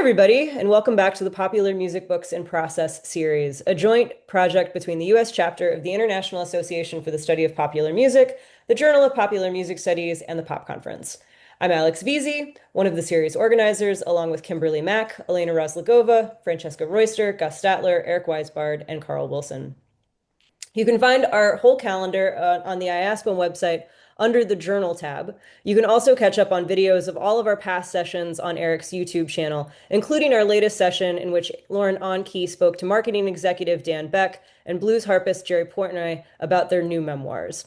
everybody, and welcome back to the Popular Music Books in Process series, a joint project between the U.S. chapter of the International Association for the Study of Popular Music, the Journal of Popular Music Studies, and the Pop Conference. I'm Alex Veazey, one of the series organizers, along with Kimberly Mack, Elena Rozlakova, Francesca Royster, Gus Statler, Eric Weisbard, and Carl Wilson. You can find our whole calendar on the IASPM website under the Journal tab. You can also catch up on videos of all of our past sessions on Eric's YouTube channel, including our latest session in which Lauren Onkey spoke to marketing executive Dan Beck and blues harpist Jerry Portnoy about their new memoirs.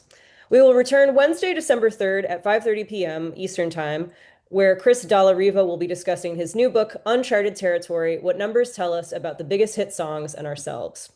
We will return Wednesday, December 3rd at 5:30 p.m. Eastern Time, where Chris Dallariva will be discussing his new book, Uncharted Territory: What Numbers Tell Us About the Biggest Hit Songs and Ourselves.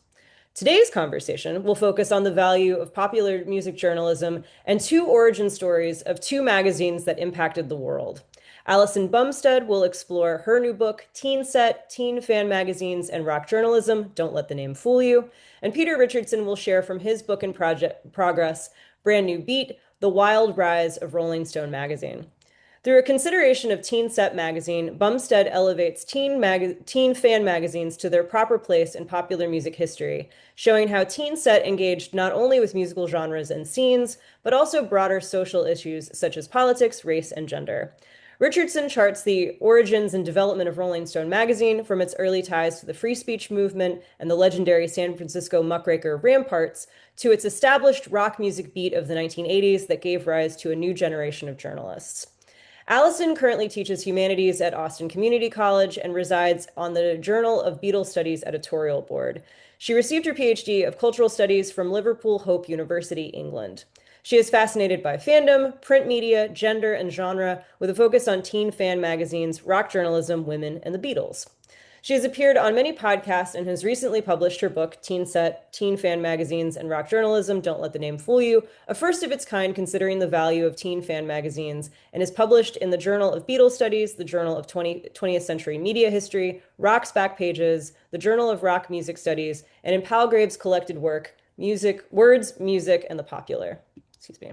Today's conversation will focus on the value of popular music journalism and two origin stories of two magazines that impacted the world. Allison Bumsted will explore her new book, TeenSet, Teen Fan Magazines and Rock Journalism, Don't Let the Name Fool You. And Peter Richardson will share from his book in progress, Brand New Beat, The Wild Rise of Rolling Stone Magazine. Through a consideration of TeenSet magazine, Bumsted elevates teen fan magazines to their proper place in popular music history, showing how TeenSet engaged not only with musical genres and scenes, but also broader social issues such as politics, race, and gender. Richardson charts the origins and development of Rolling Stone magazine from its early ties to the free speech movement and the legendary San Francisco muckraker Ramparts to its established rock music beat of the 1980s that gave rise to a new generation of journalists. Allison currently teaches humanities at Austin Community College and resides on the Journal of Beatles Studies editorial board. She received her PhD of Cultural Studies from Liverpool Hope University, England. She is fascinated by fandom, print media, gender, and genre, with a focus on teen fan magazines, rock journalism, women, and the Beatles. She has appeared on many podcasts and has recently published her book, TeenSet, Teen Fan Magazines and Rock Journalism, Don't Let the Name Fool You, a first of its kind considering the value of teen fan magazines, and is published in the Journal of Beatles Studies, the Journal of 20th Century Media History, Rock's Back Pages, the Journal of Rock Music Studies, and in Palgrave's collected work, Music, Words, Music, and the Popular. Excuse me.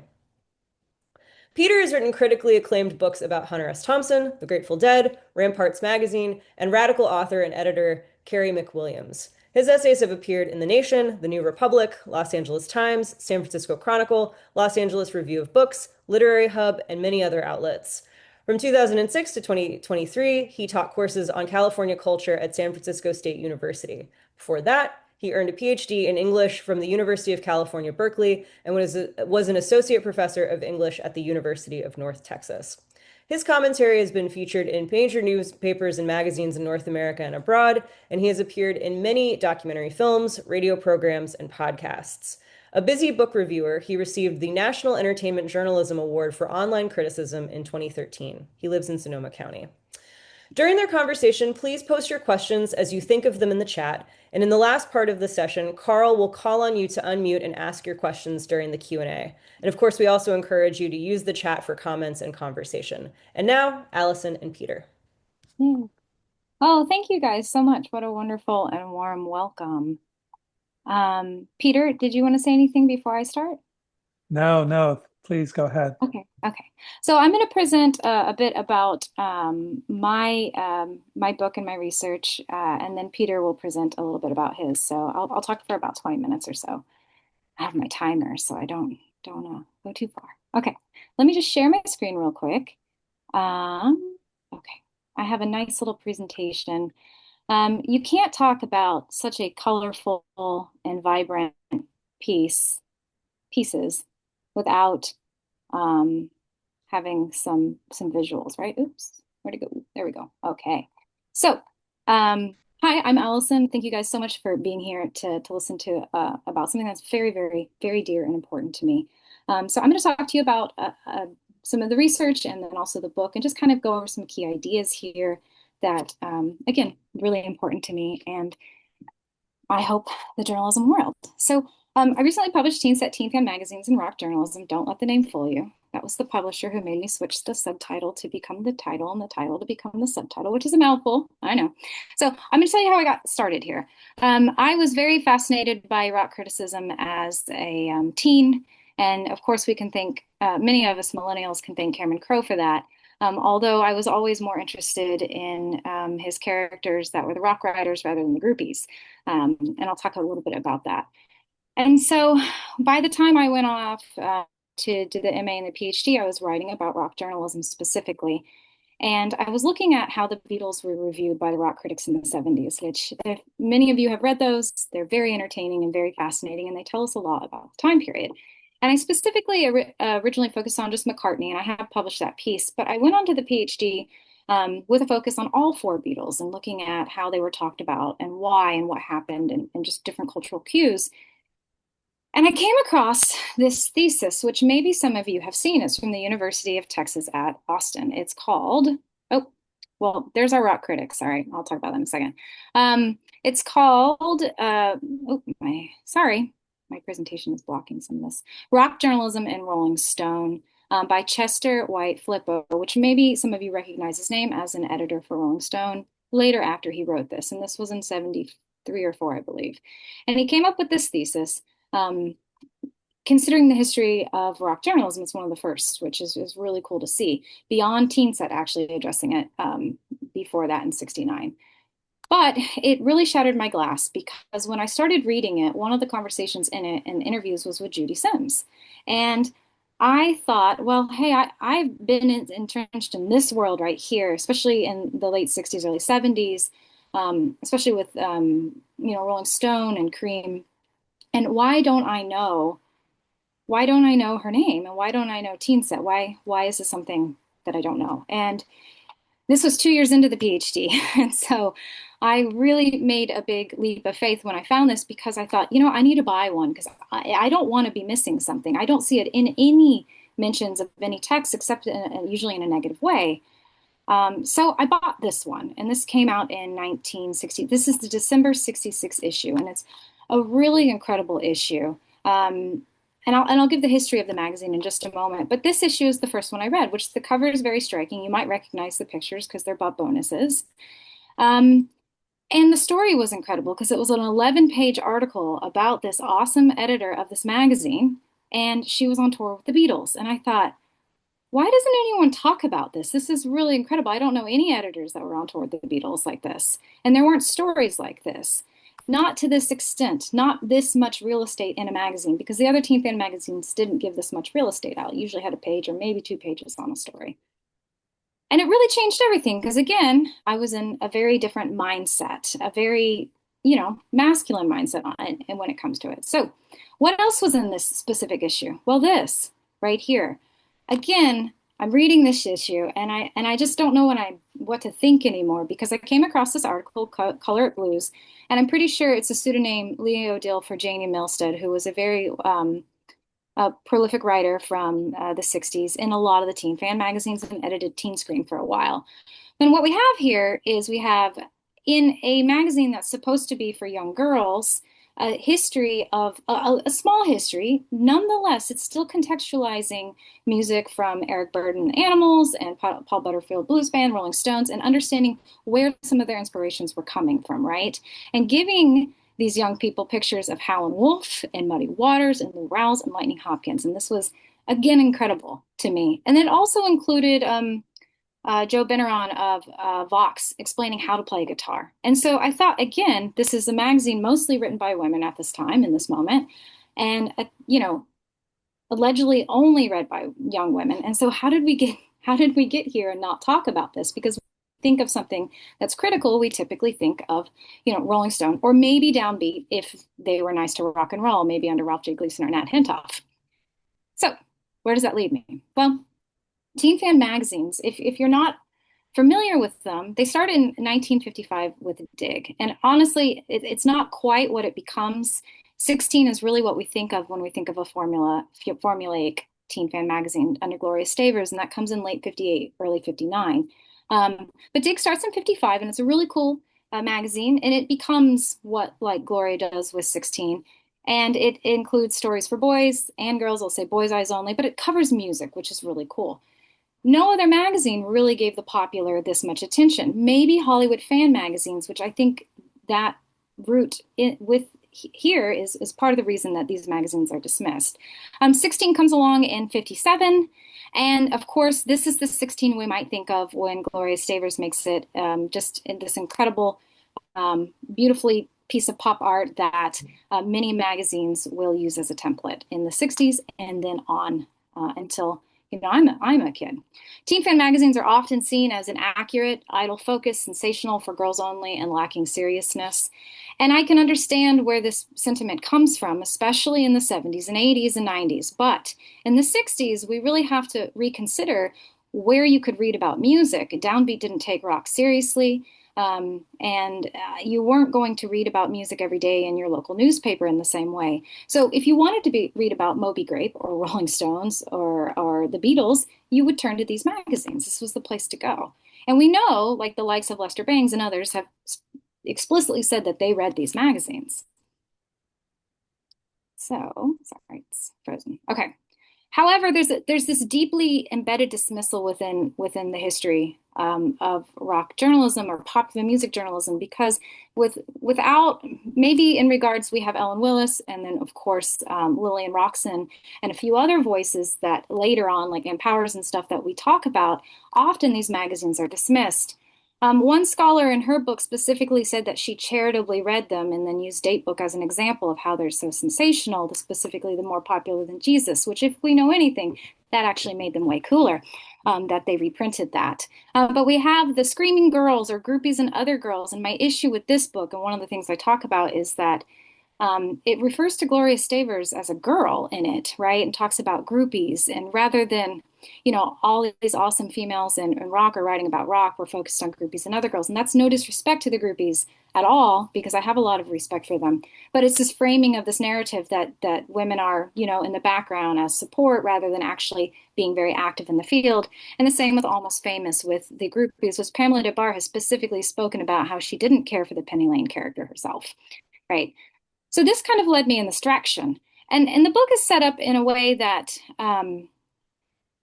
Peter has written critically acclaimed books about Hunter S. Thompson, The Grateful Dead, Ramparts Magazine, and radical author and editor Carey McWilliams. His essays have appeared in The Nation, The New Republic, Los Angeles Times, San Francisco Chronicle, Los Angeles Review of Books, Literary Hub, and many other outlets. From 2006 to 2023, he taught courses on California culture at San Francisco State University. Before that, he earned a PhD in English from the University of California, Berkeley, and was an associate professor of English at the University of North Texas. His commentary has been featured in major newspapers and magazines in North America and abroad, and he has appeared in many documentary films, radio programs, and podcasts. A busy book reviewer, he received the National Entertainment Journalism Award for Online Criticism in 2013. He lives in Sonoma County. During their conversation, please post your questions as you think of them in the chat. And in the last part of the session, Carl will call on you to unmute and ask your questions during the Q&A. And of course, we also encourage you to use the chat for comments and conversation. And now, Allison and Peter. Oh, thank you guys so much. What a wonderful and warm welcome. Peter, did you want to say anything before I start? No, no, please go ahead. Okay. So I'm going to present a bit about my book and my research, and then Peter will present a little bit about his. So I'll talk for about 20 minutes or so. I have my timer, so I don't go too far. Okay, let me just share my screen real quick. Okay, I have a nice little presentation. You can't talk about such a colorful and vibrant pieces without having some visuals, right? Oops, where'd it go? There we go. Okay. So, hi, I'm Allison. Thank you guys so much for being here to listen to about something that's very, very, very dear and important to me. So I'm going to talk to you about some of the research and then also the book and just kind of go over some key ideas here that, again, really important to me and I hope the journalism world. So I recently published TeenSet, Teen Fan Magazines and Rock Journalism, Don't Let the Name Fool You. That was the publisher who made me switch the subtitle to become the title and the title to become the subtitle, which is a mouthful, I know. So I'm going to tell you how I got started here. I was very fascinated by rock criticism as a teen. And of course, we can thank, many of us millennials can thank Cameron Crowe for that. Although I was always more interested in his characters that were the rock riders rather than the groupies. And I'll talk a little bit about that. And so by the time I went off to do the MA and the PhD, I was writing about rock journalism specifically. And I was looking at how the Beatles were reviewed by the rock critics in the 70s, which if many of you have read those, they're very entertaining and very fascinating, and they tell us a lot about the time period. And I specifically originally focused on just McCartney, and I have published that piece, but I went on to the PhD with a focus on all four Beatles and looking at how they were talked about and why and what happened and just different cultural cues. And I came across this thesis, which maybe some of you have seen. It's from the University of Texas at Austin. It's called, oh, well, there's our rock critic. Sorry, I'll talk about that in a second. It's called, my presentation is blocking some of this. Rock Journalism in Rolling Stone by Chester White Flippo, which maybe some of you recognize his name as an editor for Rolling Stone later after he wrote this. And this was in 73 or 4, I believe. And he came up with this thesis. Considering the history of rock journalism, it's one of the first, which is really cool to see, beyond TeenSet actually addressing it before that in 69. But it really shattered my glass because when I started reading it, one of the conversations in it and interviews was with Judy Sims. And I thought, well, hey, I've been entrenched in this world right here, especially in the late 60s, early 70s, especially with, Rolling Stone and Cream. And why don't I know her name? And why don't I know TeenSet? Why is this something that I don't know? And this was 2 years into the PhD. And so I really made a big leap of faith when I found this because I thought, I need to buy one because I don't want to be missing something. I don't see it in any mentions of any text except usually in a negative way. So I bought this one, and this came out in 1960. This is the December 66 issue, and it's a really incredible issue. And I'll give the history of the magazine in just a moment. But this issue is the first one I read, which the cover is very striking. You might recognize the pictures because they're butt bonuses. And the story was incredible because it was an 11-page article about this awesome editor of this magazine, and she was on tour with the Beatles. And I thought, why doesn't anyone talk about this? This is really incredible. I don't know any editors that were on tour with the Beatles like this. And there weren't stories like this. Not to this extent, not this much real estate in a magazine, because the other Teen Fan magazines didn't give this much real estate out. It usually had a page or maybe 2 pages on a story. And it really changed everything because, again, I was in a very different mindset, a very, masculine mindset on it and when it comes to it. So what else was in this specific issue? Well, this right here. Again, I'm reading this issue and I just don't know what to think anymore because I came across this article, Color It Blues, and I'm pretty sure it's a pseudonym Leo Dill for Janie Milstead, who was a very prolific writer from the 60s in a lot of the Teen Fan magazines and edited Teen Screen for a while. And what we have here is we have in a magazine that's supposed to be for young girls, a history of a small history. Nonetheless, it's still contextualizing music from Eric Burdon and Animals and Paul Butterfield Blues Band, Rolling Stones, and understanding where some of their inspirations were coming from, right? And giving these young people pictures of Howlin' Wolf and Muddy Waters and Lou Rawls and Lightning Hopkins. And this was, again, incredible to me. And it also included Joe Benaron of Vox explaining how to play guitar. And so I thought, again, this is a magazine mostly written by women at this time, in this moment, and, allegedly only read by young women. And so how did we get here and not talk about this? Because think of something that's critical, we typically think of, Rolling Stone, or maybe Downbeat if they were nice to rock and roll, maybe under Ralph J. Gleason or Nat Hentoff. So where does that leave me? Well, Teen Fan magazines, if you're not familiar with them, they started in 1955 with Dig. And honestly, it's not quite what it becomes. 16 is really what we think of when we think of a formulaic Teen Fan magazine under Gloria Stavers, and that comes in late 58, early 59. But Dig starts in 55, and it's a really cool magazine, and it becomes what like Gloria does with 16. And it includes stories for boys and girls. I'll say boys' eyes only, but it covers music, which is really cool. No other magazine really gave the popular this much attention. Maybe Hollywood Fan magazines, which I think that route here is part of the reason that these magazines are dismissed. 16 comes along in 57, And of course, this is the 16 we might think of when Gloria Stevers makes it just in this incredible, beautifully piece of pop art that many magazines will use as a template in the 60s and then on until I'm a kid. Teen fan magazines are often seen as inaccurate, idle focus, sensational for girls only, and lacking seriousness. And I can understand where this sentiment comes from, especially in the 70s and 80s and 90s. But in the 60s, we really have to reconsider where you could read about music. Downbeat didn't take rock seriously. And you weren't going to read about music every day in your local newspaper in the same way. So if you wanted to read about Moby Grape or Rolling Stones or the Beatles, you would turn to these magazines. This was the place to go. And we know, like the likes of Lester Bangs and others have explicitly said that they read these magazines. So, sorry, it's frozen. Okay. However, there's this deeply embedded dismissal within the history of rock journalism or popular music journalism, because without, maybe in regards, we have Ellen Willis and then of course Lillian Roxon and a few other voices that later on, like Ann Powers and stuff that we talk about, often these magazines are dismissed. One scholar in her book specifically said that she charitably read them and then used Datebook as an example of how they're so sensational, specifically the More Popular Than Jesus, which if we know anything, that actually made them way cooler, that they reprinted that. But we have the Screaming Girls or Groupies and Other Girls, and my issue with this book, and one of the things I talk about is that it refers to Gloria Stevers as a girl in it, right? And talks about groupies. And rather than, all these awesome females in rock are writing about rock, we're focused on groupies and other girls. And that's no disrespect to the groupies at all, because I have a lot of respect for them. But it's this framing of this narrative that women are, in the background as support rather than actually being very active in the field. And the same with Almost Famous with the groupies, which Pamela Des Barres has specifically spoken about how she didn't care for the Penny Lane character herself, right? So this kind of led me in this direction. And the book is set up in a way that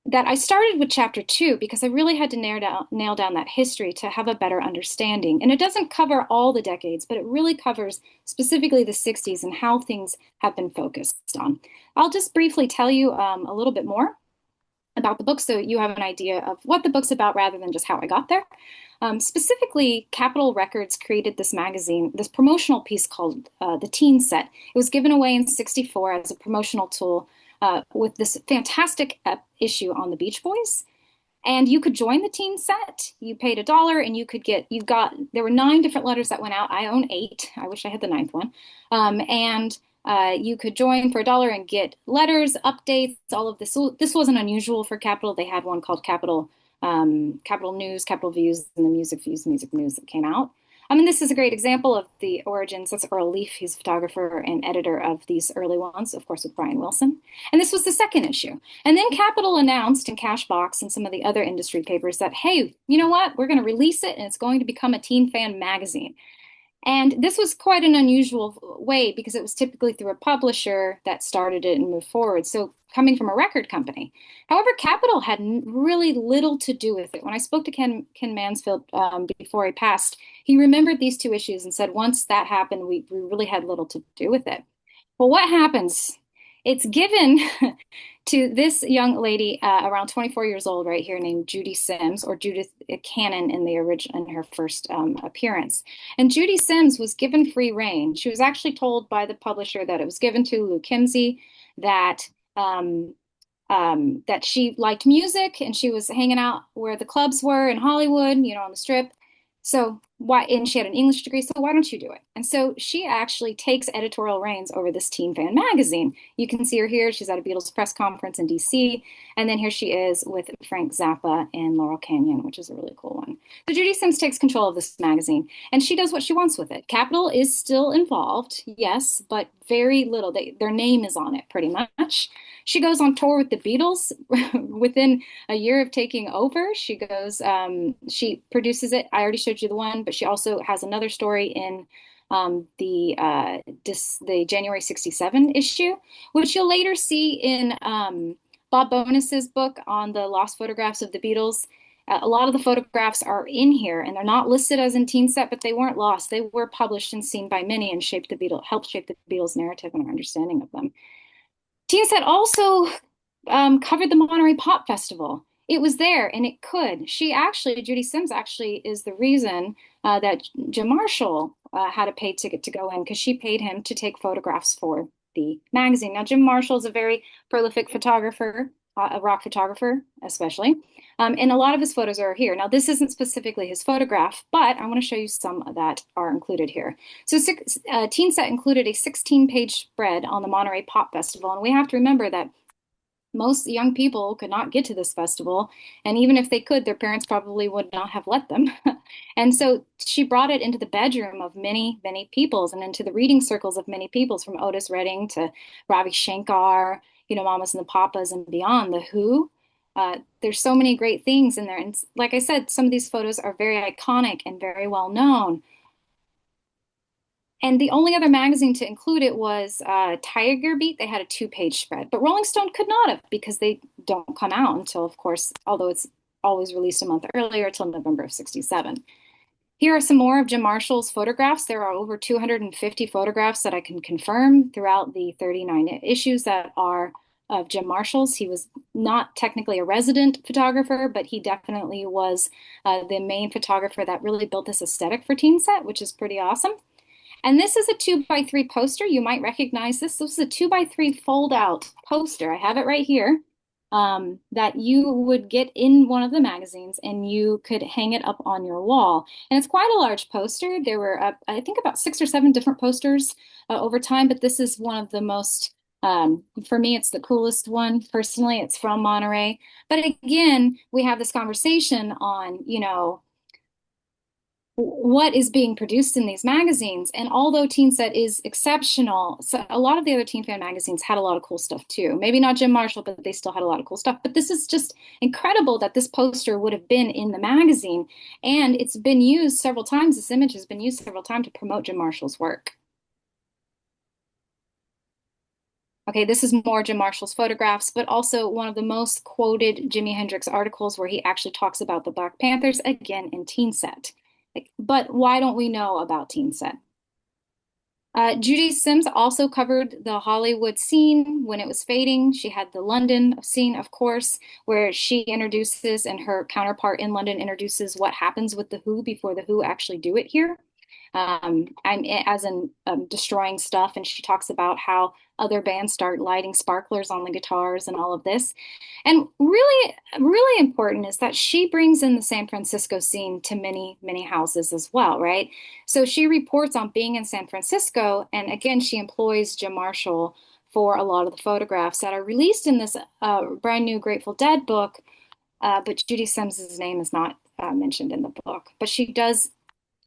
that I started with chapter 2 because I really had to nail down that history to have a better understanding. And it doesn't cover all the decades, but it really covers specifically the 60s and how things have been focused on. I'll just briefly tell you a little bit more about the book so you have an idea of what the book's about rather than just how I got there. Specifically, Capitol Records created this magazine, this promotional piece called the TeenSet. It was given away in ~64 as a promotional tool with this fantastic issue on the Beach Boys. And you could join the TeenSet. You paid $1 and there were 9 different letters that went out. I own 8. I wish I had the 9th one. You could join for $1 and get letters, updates, all of this. So this wasn't unusual for Capitol. They had one called Capitol News, Capitol Views, and the Music Views, Music News that came out. This is a great example of the origins. That's Earl Leaf. He's a photographer and editor of these early ones, of course, with Brian Wilson. And this was the second issue. And then Capitol announced in Cashbox and some of the other industry papers that, hey, you know what? We're going to release it and it's going to become a teen fan magazine. And this was quite an unusual way because it was typically through a publisher that started it and moved forward. So coming from a record company. However, Capitol had really little to do with it. When I spoke to Ken Mansfield before he passed, he remembered these 2 issues and said once that happened, we really had little to do with it. Well, what happens? It's given to this young lady around 24 years old right here named Judy Sims, or Judith Cannon in her first appearance. And Judy Sims was given free reign. She was actually told by the publisher that it was given to Lou Kimsey, that she liked music and she was hanging out where the clubs were in Hollywood, on the Strip. So and she had an English degree, so why don't you do it? And so she actually takes editorial reins over this teen fan magazine. You can see her here. She's at a Beatles press conference in DC. And then here she is with Frank Zappa in Laurel Canyon, which is a really cool one. So Judy Sims takes control of this magazine and she does what she wants with it. Capitol is still involved, yes, but very little. Their name is on it pretty much. She goes on tour with the Beatles within a year of taking over. She goes, she produces it. I already showed you the one, but she also has another story in the January '67 issue, which you'll later see in Bob Bonus's book on the lost photographs of the Beatles. A lot of the photographs are in here, and they're not listed as in TeenSet, but they weren't lost. They were published and seen by many and helped shape the Beatles narrative and our understanding of them. TeenSet also covered the Monterey Pop Festival. It was there and it could. Judy Sims actually is the reason that Jim Marshall had a paid ticket to go in because she paid him to take photographs for the magazine. Now, Jim Marshall is a very prolific photographer, a rock photographer, especially. And a lot of his photos are here. Now, this isn't specifically his photograph, but I want to show you some that are included here. So, TeenSet included a 16-page spread on the Monterey Pop Festival. And we have to remember that most young people could not get to this festival. And even if they could, their parents probably would not have let them. And so she brought it into the bedroom of many, many peoples and into the reading circles of many peoples, from Otis Redding to Ravi Shankar, Mamas and the Papas and beyond, The Who. There's so many great things in there. And like I said, some of these photos are very iconic and very well known. And the only other magazine to include it was Tiger Beat. They had a 2-page spread, but Rolling Stone could not have because they don't come out until, of course, although it's always released a month earlier, till November of '67. Here are some more of Jim Marshall's photographs. There are over 250 photographs that I can confirm throughout the 39 issues that are of Jim Marshall's. He was not technically a resident photographer, but he definitely was the main photographer that really built this aesthetic for TeenSet, which is pretty awesome. And this is a 2x3 poster. You might recognize this. This is a 2x3 fold-out poster. I have it right here, that you would get in one of the magazines and you could hang it up on your wall. And it's quite a large poster. There were, I think, about 6 or 7 different posters over time, but this is one of the most, for me, it's the coolest one. Personally, it's from Monterey. But again, we have this conversation on, what is being produced in these magazines. And although TeenSet is exceptional, so a lot of the other teen fan magazines had a lot of cool stuff too. Maybe not Jim Marshall, but they still had a lot of cool stuff. But this is just incredible that this poster would have been in the magazine. And it's been used several times. This image has been used several times to promote Jim Marshall's work. Okay, this is more Jim Marshall's photographs, but also one of the most quoted Jimi Hendrix articles where he actually talks about the Black Panthers, again in TeenSet. But why don't we know about TeenSet? Judy Sims also covered the Hollywood scene when it was fading. She had the London scene, of course, where she introduces, and her counterpart in London introduces, what happens with The Who before The Who actually do it here. As in destroying stuff, and she talks about how other bands start lighting sparklers on the guitars and all of this. And really, really important is that she brings in the San Francisco scene to many, many houses as well, right? So she reports on being in San Francisco, and again, she employs Jim Marshall for a lot of the photographs that are released in this brand new Grateful Dead book, but Judy Sims's name is not mentioned in the book. But she does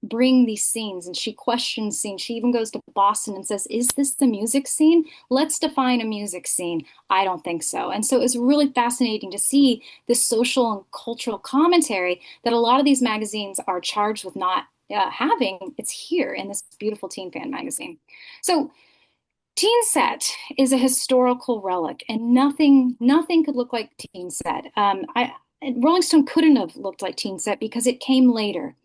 bring these scenes, and she questions scenes. She even goes to Boston and says, is this the music scene? Let's define a music scene. I don't think so. And so it's really fascinating to see this social and cultural commentary that a lot of these magazines are charged with not having. It's here in this beautiful teen fan magazine. So TeenSet is a historical relic, and nothing could look like TeenSet. Rolling Stone couldn't have looked like TeenSet because it came later.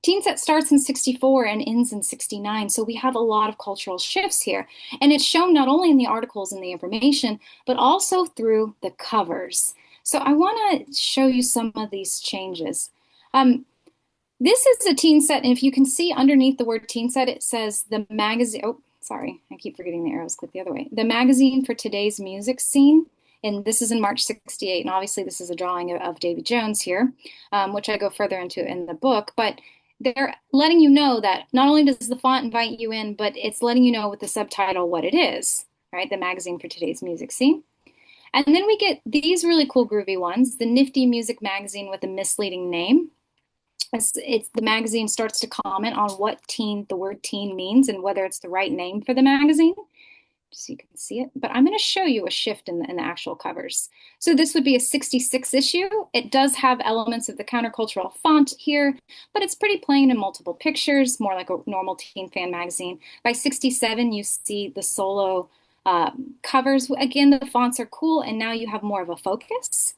TeenSet starts in '64 and ends in '69, so we have a lot of cultural shifts here. And it's shown not only in the articles and the information, but also through the covers. So I want to show you some of these changes. This is a TeenSet, and if you can see underneath the word TeenSet, it says the magazine. Oh, sorry, I keep forgetting the arrows click the other way. The magazine for today's music scene. And this is in March '68, and obviously this is a drawing of Davy Jones here, which I go further into in the book. But they're letting you know that not only does the font invite you in, but it's letting you know with the subtitle what it is, right? The magazine for today's music scene. And then we get these really cool groovy ones, the Nifty Music Magazine with a misleading name. The magazine starts to comment on what the word teen means and whether it's the right name for the magazine, so you can see it. But I'm going to show you a shift in the actual covers. So this would be a '66 issue. It does have elements of the countercultural font here, but it's pretty plain in multiple pictures, more like a normal teen fan magazine. By '67, you see the solo covers. Again, the fonts are cool, and now you have more of a focus.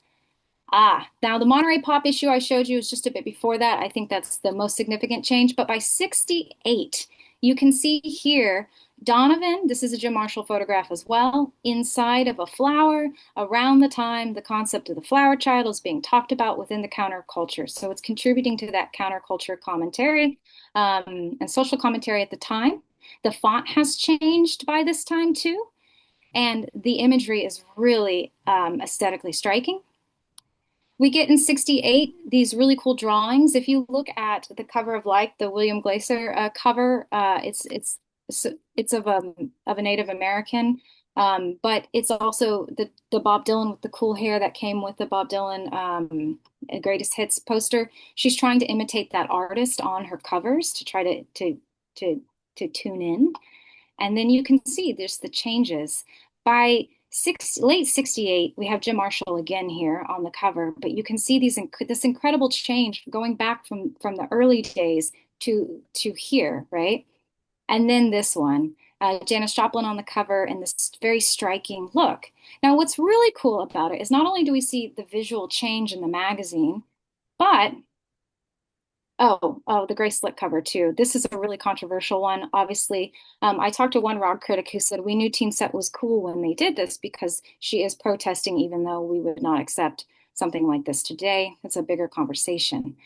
Now the Monterey Pop issue I showed you is just a bit before that. I think that's the most significant change. But by '68, you can see here Donovan, this is a Jim Marshall photograph as well, inside of a flower around the time the concept of the flower child is being talked about within the counterculture. So it's contributing to that counterculture commentary and social commentary at the time. The font has changed by this time too, and the imagery is really aesthetically striking. We get in 68 these really cool drawings. If you look at the cover of like the William Glaser cover, it's of a Native American, but it's also the Bob Dylan with the cool hair that came with the Bob Dylan Greatest Hits poster. She's trying to imitate that artist on her covers to try to tune in. And then you can see there's the changes. By late 68, we have Jim Marshall again here on the cover, but you can see this incredible change going back from the early days to here, right? And then this one, Janis Joplin on the cover and this very striking look. Now, what's really cool about it is not only do we see the visual change in the magazine, but the gray slick cover too. This is a really controversial one. Obviously, I talked to one rock critic who said we knew TeenSet was cool when they did this because she is protesting, even though we would not accept something like this today. It's a bigger conversation.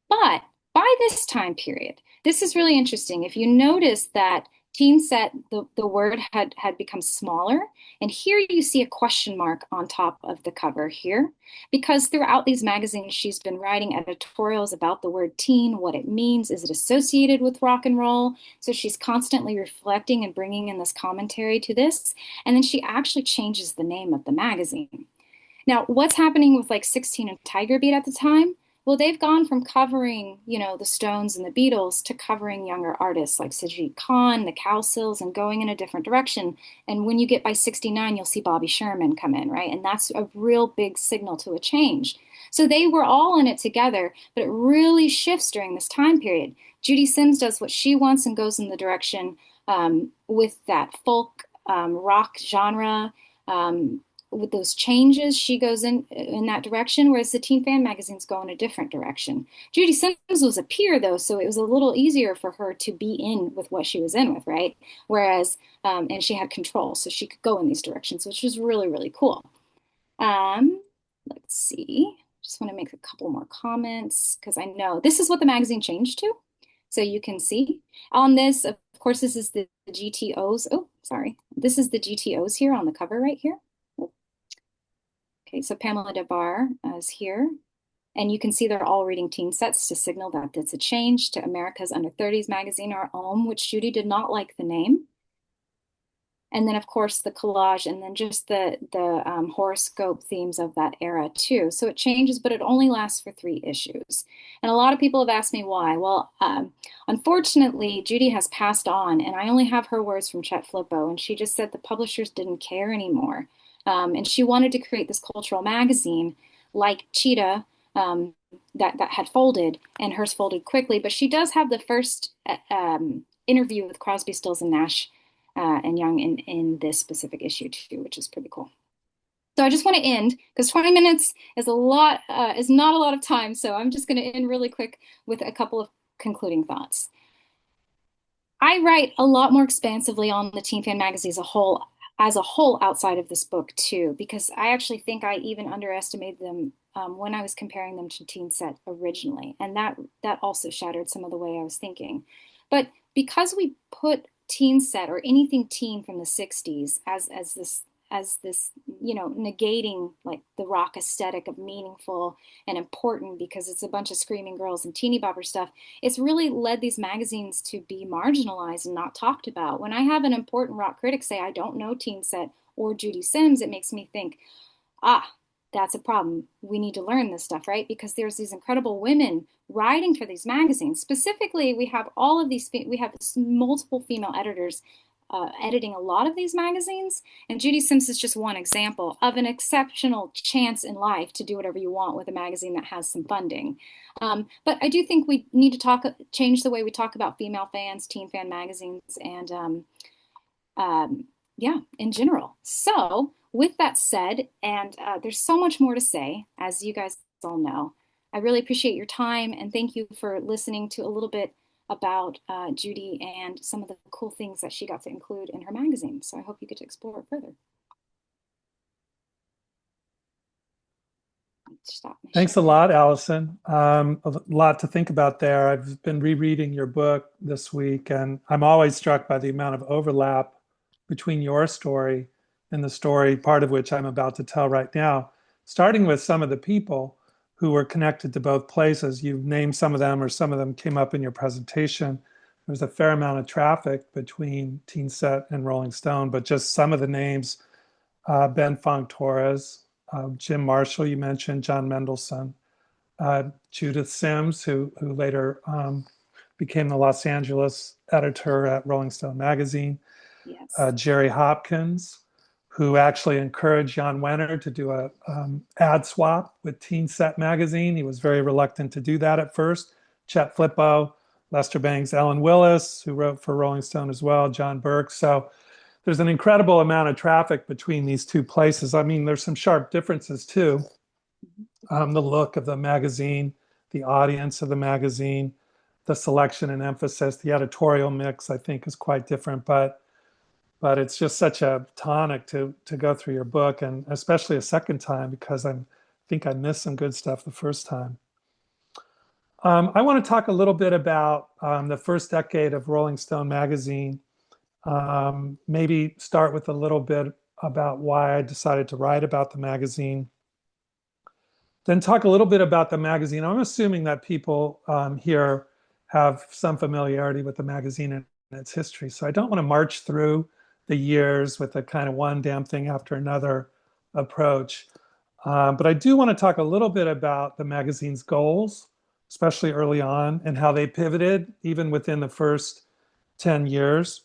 But by this time period, this is really interesting. If you notice that TeenSet, the word had become smaller, and here you see a question mark on top of the cover here, because throughout these magazines, she's been writing editorials about the word teen, what it means, is it associated with rock and roll? So she's constantly reflecting and bringing in this commentary to this, and then she actually changes the name of the magazine. Now, what's happening with like 16 and Tiger Beat at the time? Well, they've gone from covering, the Stones and the Beatles to covering younger artists like Sajid Khan, the Cowsills, and going in a different direction. And when you get by 69, you'll see Bobby Sherman come in, right? And that's a real big signal to a change. So they were all in it together, but it really shifts during this time period. Judy Sims does what she wants and goes in the direction with that folk rock genre. With those changes, she goes in that direction, whereas the Teen Fan magazines go in a different direction. Judy Sims was a peer, though, so it was a little easier for her to be in with what she was in with, right? Whereas, and she had control, so she could go in these directions, which was really, really cool. Let's see. Just want to make a couple more comments because I know this is what the magazine changed to. So you can see on this, of course, this is the GTOs. Oh, sorry. This is the GTOs here on the cover right here. Okay, so Pamela DeBar is here. And you can see they're all reading TeenSets to signal that it's a change to America's Under 30s magazine, or OM, which Judy did not like the name. And then, of course, the collage and then just the horoscope themes of that era, too. So it changes, but it only lasts for 3 issues. And a lot of people have asked me why. Well, unfortunately, Judy has passed on, and I only have her words from Chet Flippo, and she just said the publishers didn't care anymore. And she wanted to create this cultural magazine like Cheetah that had folded, and hers folded quickly. But she does have the first interview with Crosby, Stills, and Nash and Young in this specific issue too, which is pretty cool. So I just want to end because 20 minutes is not a lot of time. So I'm just going to end really quick with a couple of concluding thoughts. I write a lot more expansively on the Teen Fan magazine as a whole outside of this book too, because I actually think I even underestimated them when I was comparing them to TeenSet originally, and that also shattered some of the way I was thinking. But because we put TeenSet or anything teen from the 60s as this negating like the rock aesthetic of meaningful and important because it's a bunch of screaming girls and teeny bopper stuff, it's really led these magazines to be marginalized and not talked about. When I have an important rock critic say, I don't know TeenSet or Judy Sims, it makes me think, that's a problem. We need to learn this stuff, right? Because there's these incredible women writing for these magazines. Specifically, we have multiple female editors editing a lot of these magazines. And Judy Sims is just one example of an exceptional chance in life to do whatever you want with a magazine that has some funding. But I do think we need to change the way we talk about female fans, teen fan magazines, and in general. So with that said, and there's so much more to say, as you guys all know, I really appreciate your time and thank you for listening to a little bit about Judy and some of the cool things that she got to include in her magazine. So I hope you get to explore it further. Stop my Thanks a sharing. lot, Allison. A lot to think about there. I've been rereading your book this week, and I'm always struck by the amount of overlap between your story and the story, part of which I'm about to tell right now, starting with some of the people who were connected to both places. You've named some of them, or some of them came up in your presentation. There's a fair amount of traffic between TeenSet and Rolling Stone, but just some of the names, Ben Fong Torres, Jim Marshall, you mentioned, John Mendelsohn, Judith Sims, who later became the Los Angeles editor at Rolling Stone magazine, Yes. Jerry Hopkins, who actually encouraged Jan Wenner to do a ad swap with TeenSet magazine. He was very reluctant to do that at first. Chet Flippo, Lester Bangs, Ellen Willis, who wrote for Rolling Stone as well, John Burke. So there's an incredible amount of traffic between these two places. I mean, there's some sharp differences too. The look of the magazine, the audience of the magazine, the selection and emphasis, the editorial mix, I think is quite different, but it's just such a tonic to go through your book, and especially a second time, because I think I missed some good stuff the first time. I want to talk a little bit about the first decade of Rolling Stone magazine. Maybe start with a little bit about why I decided to write about the magazine. Then talk a little bit about the magazine. I'm assuming that people here have some familiarity with the magazine and its history. So I don't want to march through the years with a kind of one damn thing after another approach. But I do want to talk a little bit about the magazine's goals, especially early on, and how they pivoted even within the first 10 years.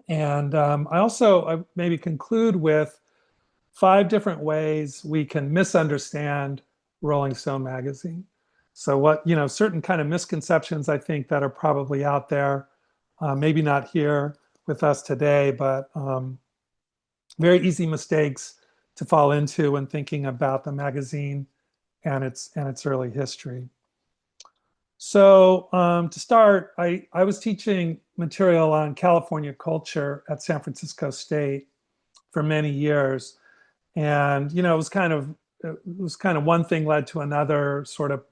And I maybe conclude with 5 different ways we can misunderstand Rolling Stone magazine. So what, certain kind of misconceptions I think that are probably out there, maybe not here with us today, but very easy mistakes to fall into when thinking about the magazine and its early history. So to start, I was teaching material on California culture at San Francisco State for many years. And, it was kind of one thing led to another sort of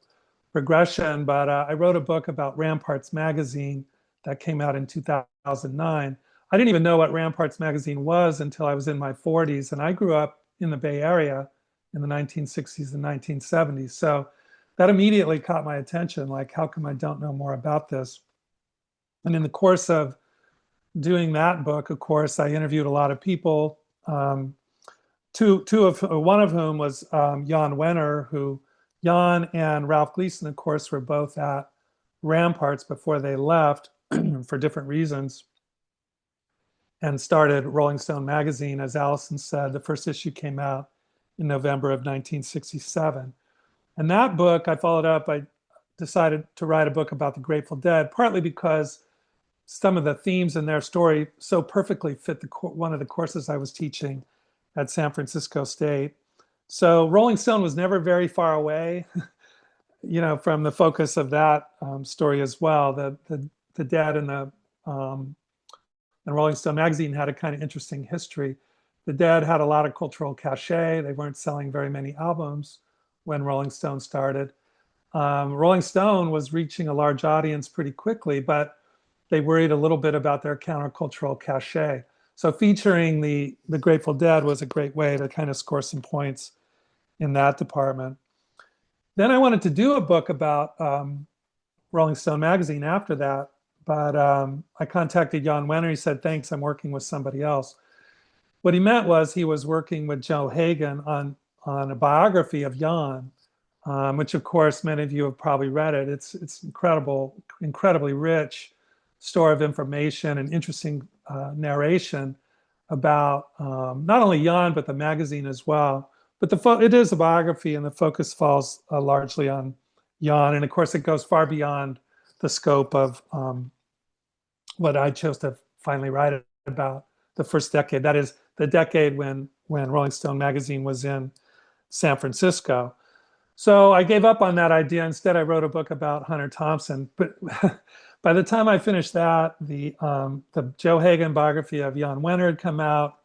progression. But I wrote a book about Ramparts magazine that came out in 2009. I didn't even know what Ramparts magazine was until I was in my 40s. And I grew up in the Bay Area in the 1960s and 1970s. So that immediately caught my attention. Like, how come I don't know more about this? And in the course of doing that book, of course, I interviewed a lot of people. One of whom was Jan Wenner, who Jan and Ralph Gleason, of course, were both at Ramparts before they left for different reasons, and started Rolling Stone magazine. As Allison said, the first issue came out in November of 1967. And that book, I followed up, I decided to write a book about the Grateful Dead, partly because some of the themes in their story so perfectly fit one of the courses I was teaching at San Francisco State. So Rolling Stone was never very far away, from the focus of that story as well. The Dead and Rolling Stone magazine had a kind of interesting history. The Dead had a lot of cultural cachet. They weren't selling very many albums when Rolling Stone started. Rolling Stone was reaching a large audience pretty quickly, but they worried a little bit about their countercultural cachet. So featuring the Grateful Dead was a great way to kind of score some points in that department. Then I wanted to do a book about Rolling Stone magazine after that, but I contacted Jan Wenner. He said, thanks, I'm working with somebody else. What he meant was he was working with Joe Hagan on a biography of Jan, which of course many of you have probably read it. It's incredibly rich store of information and interesting narration about not only Jan, but the magazine as well. But it is a biography, and the focus falls largely on Jan. And of course, it goes far beyond the scope of what I chose to finally write about, the first decade. That is the decade when Rolling Stone magazine was in San Francisco. So I gave up on that idea. Instead, I wrote a book about Hunter Thompson. But by the time I finished that, the Joe Hagan biography of Jan Wenner had come out.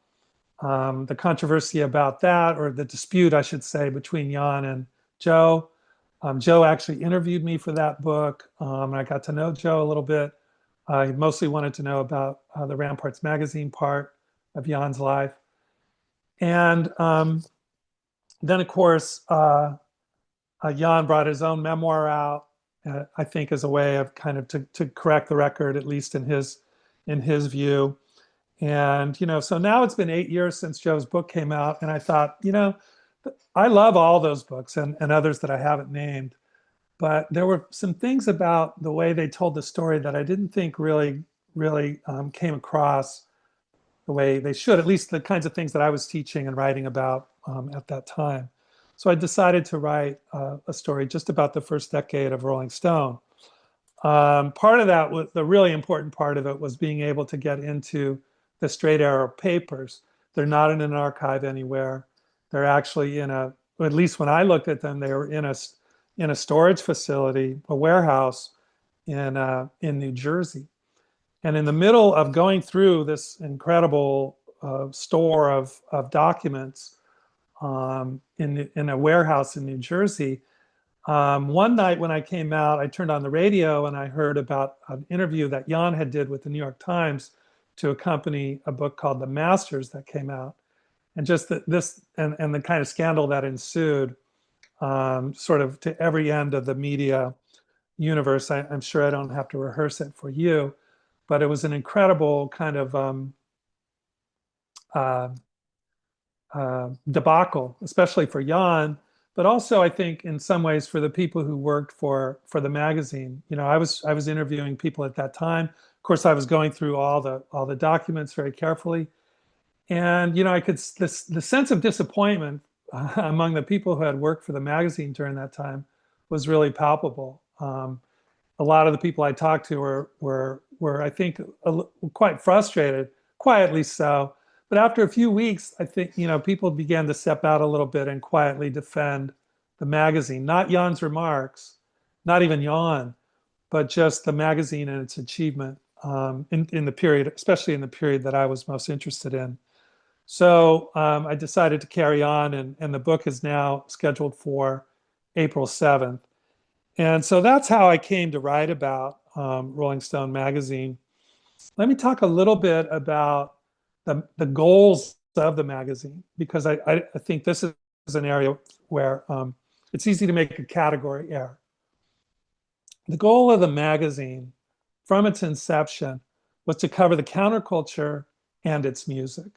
The controversy about that, or the dispute, I should say, between Jan and Joe. Joe actually interviewed me for that book, and I got to know Joe a little bit. He mostly wanted to know about the Ramparts magazine part of Jan's life. And then, of course, Jan brought his own memoir out, I think, as a way of kind of to correct the record, at least in his view. And, so now it's been 8 years since Joe's book came out. And I thought, I love all those books and others that I haven't named. But there were some things about the way they told the story that I didn't think really came across the way they should, at least the kinds of things that I was teaching and writing about at that time. So I decided to write a story just about the first decade of Rolling Stone. Part of that, was the really important part of it, was being able to get into the straight arrow papers. They're not in an archive anywhere. They're actually at least when I looked at them, they were in a storage facility, a warehouse in New Jersey. And in the middle of going through this incredible store of documents in a warehouse in New Jersey, one night when I came out, I turned on the radio and I heard about an interview that Jan had did with the New York Times to accompany a book called The Masters that came out. And just this and the kind of scandal that ensued, sort of to every end of the media universe. I'm sure I don't have to rehearse it for you, but it was an incredible kind of debacle, especially for Jan, but also I think in some ways for the people who worked for the magazine. I was interviewing people at that time. Of course, I was going through all the documents very carefully, and I could the sense of disappointment among the people who had worked for the magazine during that time was really palpable. A lot of the people I talked to were I think quite frustrated, quietly so. But after a few weeks, I think people began to step out a little bit and quietly defend the magazine, not Jan's remarks, not even Jan, but just the magazine and its achievement in the period, especially in the period that I was most interested in. So I decided to carry on, and the book is now scheduled for April 7th. And so that's how I came to write about Rolling Stone magazine. Let me talk a little bit about the goals of the magazine, because I think this is an area where it's easy to make a category error. The goal of the magazine from its inception was to cover the counterculture and its music.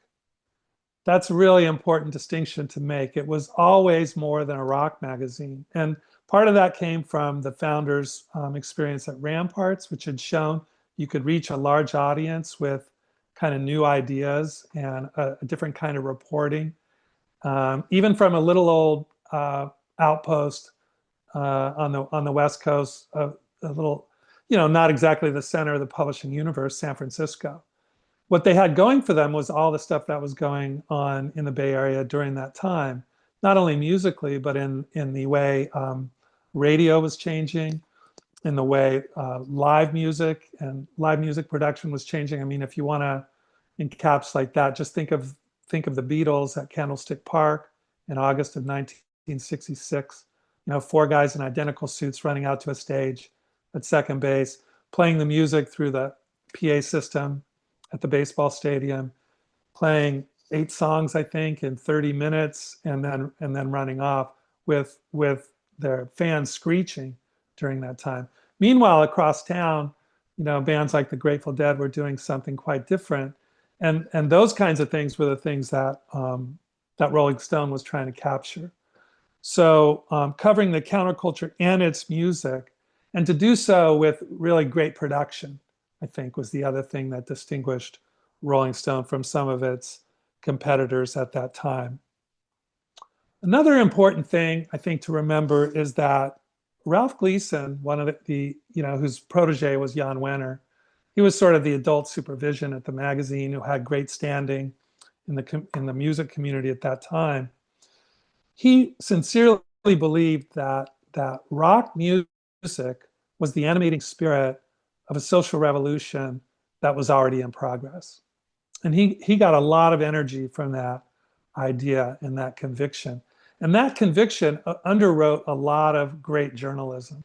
That's a really important distinction to make. It was always more than a rock magazine. And part of that came from the founders' experience at Ramparts, which had shown you could reach a large audience with kind of new ideas and a different kind of reporting. Even from a little old outpost on the West Coast, a little, not exactly the center of the publishing universe, San Francisco. What they had going for them was all the stuff that was going on in the Bay Area during that time, not only musically, but in the way radio was changing, in the way live music production was changing. I mean, if you want to encapsulate that, just think of the Beatles at Candlestick Park in August of 1966. Four guys in identical suits running out to a stage at second base, playing the music through the PA system at the baseball stadium, playing 8 songs, I think, in 30 minutes, and then running off with their fans screeching during that time. Meanwhile, across town, bands like the Grateful Dead were doing something quite different, and those kinds of things were the things that that Rolling Stone was trying to capture. So covering the counterculture and its music, and to do so with really great production, I think, was the other thing that distinguished Rolling Stone from some of its competitors at that time. Another important thing I think to remember is that Ralph Gleason, one of the whose protege was Jan Wenner, he was sort of the adult supervision at the magazine, who had great standing in the music community at that time. He sincerely believed that rock music was the animating spirit of a social revolution that was already in progress. And he got a lot of energy from that idea and that conviction. And that conviction underwrote a lot of great journalism.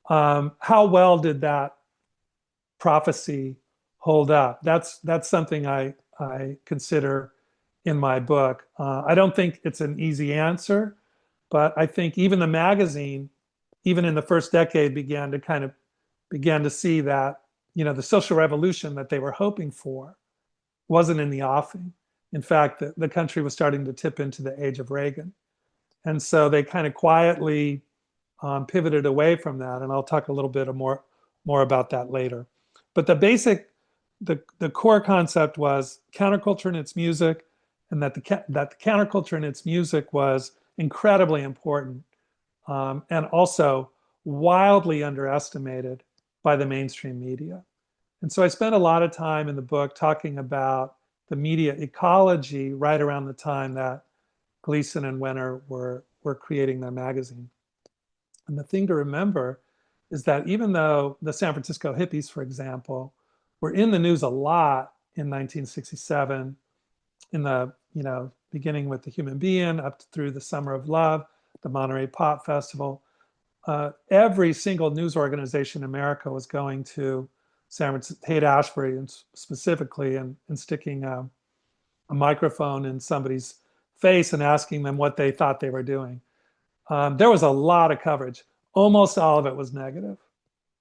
How well did that prophecy hold up? That's something I consider in my book. I don't think it's an easy answer, but I think even the magazine, even in the first decade, began to see that, the social revolution that they were hoping for wasn't in the offing. In fact, the country was starting to tip into the age of Reagan. And so they kind of quietly pivoted away from that. And I'll talk a little bit more about that later. But the core concept was counterculture in its music, and that the counterculture in its music was incredibly important, and also wildly underestimated by the mainstream media. And so I spent a lot of time in the book talking about the media ecology right around the time that Gleason and Wenner were creating their magazine. And the thing to remember is that even though the San Francisco hippies, for example, were in the news a lot in 1967, in the, beginning with the Human Being up through the Summer of Love, the Monterey Pop Festival, every single news organization in America was going to San Francisco, Haight-Ashbury and specifically, and sticking a microphone in somebody's face and asking them what they thought they were doing. There was a lot of coverage. Almost all of it was negative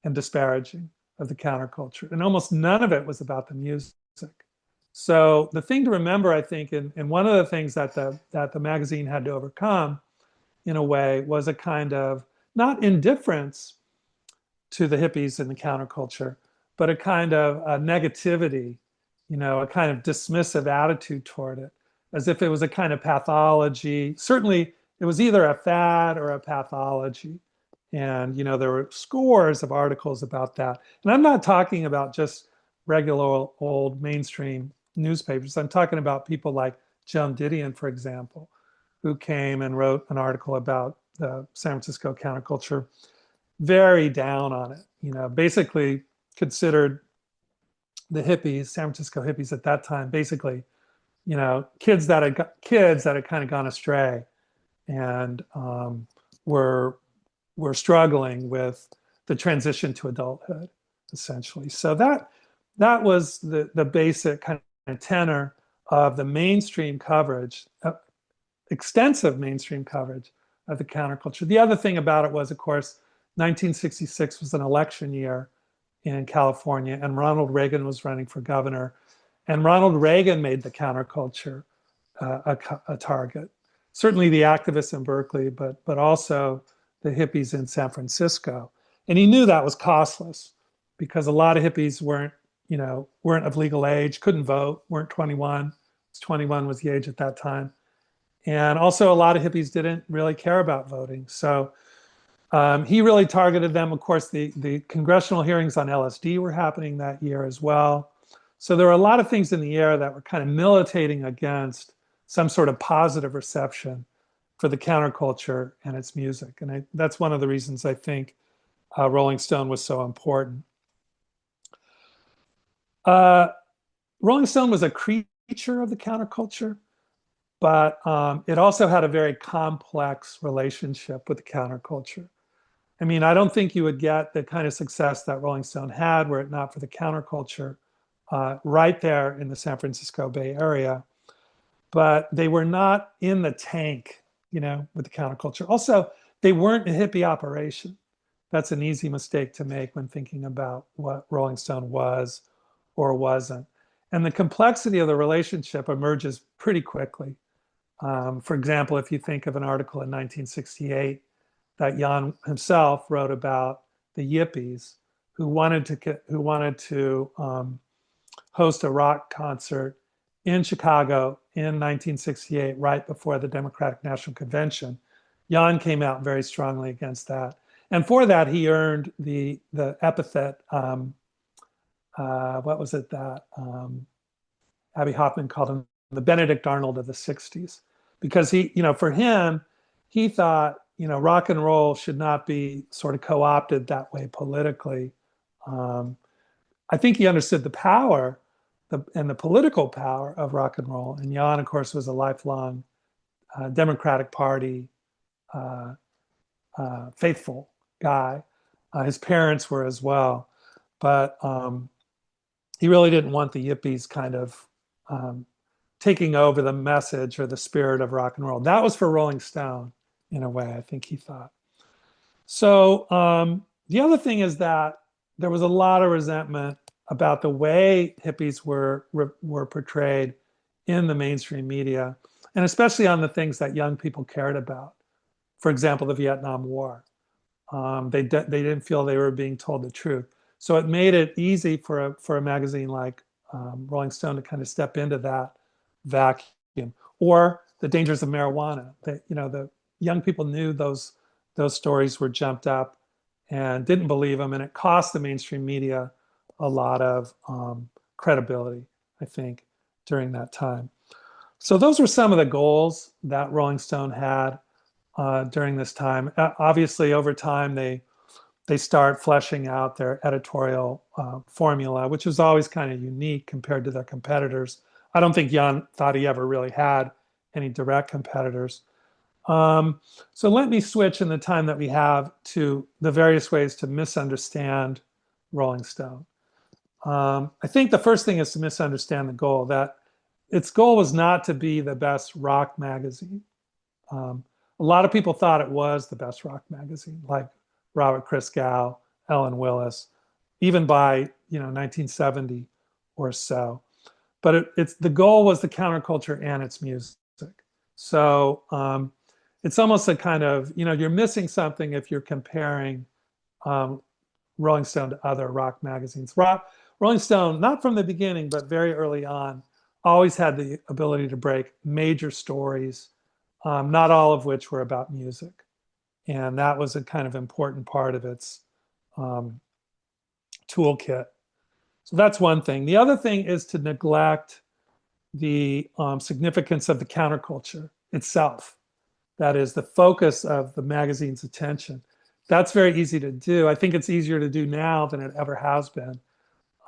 and disparaging of the counterculture, and almost none of it was about the music. So the thing to remember, I think, and one of the things that the magazine had to overcome, in a way, was a kind of not indifference to the hippies and the counterculture, but a kind of a negativity, a kind of dismissive attitude toward it, as if it was a kind of pathology. Certainly, it was either a fad or a pathology. And, there were scores of articles about that. And I'm not talking about just regular old mainstream newspapers. I'm talking about people like Joan Didion, for example, who came and wrote an article about the San Francisco counterculture, very down on it, basically considered the hippies, San Francisco hippies at that time, basically, kids that had kind of gone astray and were struggling with the transition to adulthood, essentially. So that was the basic kind of tenor of the mainstream coverage, extensive mainstream coverage of the counterculture. The other thing about it was, of course, 1966 was an election year in California, and Ronald Reagan was running for governor. And Ronald Reagan made the counterculture a target. Certainly the activists in Berkeley, but also the hippies in San Francisco. And he knew that was costless, because a lot of hippies weren't of legal age, couldn't vote, weren't 21. 21 was the age at that time. And also a lot of hippies didn't really care about voting. So he really targeted them. Of course, the congressional hearings on LSD were happening that year as well. So there were a lot of things in the air that were kind of militating against some sort of positive reception for the counterculture and its music. And that's one of the reasons I think Rolling Stone was so important. Rolling Stone was a creature of the counterculture, but it also had a very complex relationship with the counterculture. I mean, I don't think you would get the kind of success that Rolling Stone had were it not for the counterculture right there in the San Francisco Bay Area. But they were not in the tank, with the counterculture. Also, they weren't a hippie operation. That's an easy mistake to make when thinking about what Rolling Stone was or wasn't. And the complexity of the relationship emerges pretty quickly. For example, if you think of an article in 1968 that Jan himself wrote about the Yippies, who wanted to host a rock concert in Chicago in 1968, right before the Democratic National Convention. Jan came out very strongly against that. And for that, he earned the epithet, what was it that Abby Hoffman called him, the Benedict Arnold of the 60s. Because he, for him, he thought rock and roll should not be sort of co-opted that way politically. Um, I think he understood the power and the political power of rock and roll. And Jan, of course, was a lifelong Democratic Party faithful guy. His parents were as well. But he really didn't want the yippies kind of taking over the message or the spirit of rock and roll. That was for Rolling Stone, in a way, I think he thought. So the other thing is that there was a lot of resentment about the way hippies were portrayed in the mainstream media, and especially on the things that young people cared about. For example, the Vietnam War. They didn't feel they were being told the truth. So it made it easy for a magazine like Rolling Stone to kind of step into that vacuum. Or the dangers of marijuana. The young people knew those stories were jumped up and didn't believe them, and it cost the mainstream media a lot of credibility, I think, during that time. So those were some of the goals that Rolling Stone had during this time. Obviously, over time, they start fleshing out their editorial formula, which was always kind of unique compared to their competitors. I don't think Jan thought he ever really had any direct competitors. So let me switch in the time that we have to the various ways to misunderstand Rolling Stone. I think the first thing is to misunderstand the goal, that its goal was not to be the best rock magazine. A lot of people thought it was the best rock magazine, like Robert Christgau, Ellen Willis, even by 1970 or so. But it's the goal was the counterculture and its music. So it's almost a kind of, you're missing something if you're comparing Rolling Stone to other rock magazines. Rolling Stone, not from the beginning, but very early on, always had the ability to break major stories, not all of which were about music. And that was a kind of important part of its toolkit. So that's one thing. The other thing is to neglect the significance of the counterculture itself. That is the focus of the magazine's attention. That's very easy to do. I think it's easier to do now than it ever has been.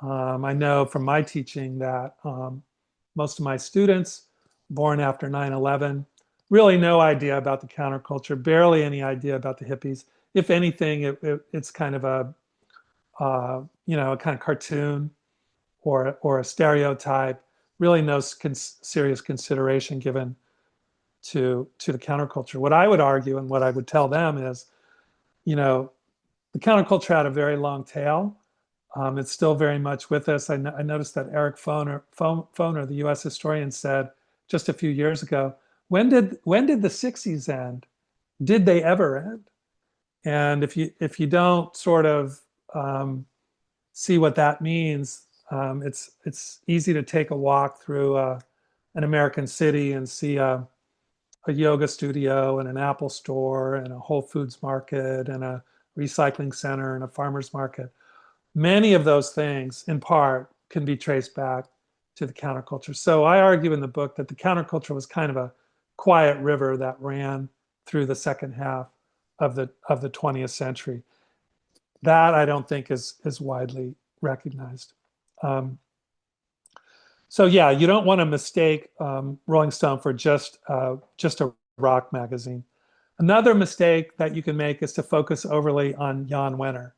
I know from my teaching that most of my students born after 9/11, really no idea about the counterculture, barely any idea about the hippies. If anything, it's kind of a kind of cartoon or a stereotype. Really no serious consideration given to the counterculture. What I would argue and what I would tell them is, the counterculture had a very long tail. It's still very much with us. I noticed that Eric Foner, the U.S. historian, said just a few years ago, when did the 60s end? Did they ever end? And if you don't sort of see what that means, it's easy to take a walk through an American city and see a yoga studio and an Apple store and a Whole Foods market and a recycling center and a farmer's market. Many of those things, in part, can be traced back to the counterculture. So I argue in the book that the counterculture was kind of a quiet river that ran through the second half of the 20th century. That I don't think is widely recognized. So yeah, you don't want to mistake Rolling Stone for just a rock magazine. Another mistake that you can make is to focus overly on Jan Wenner.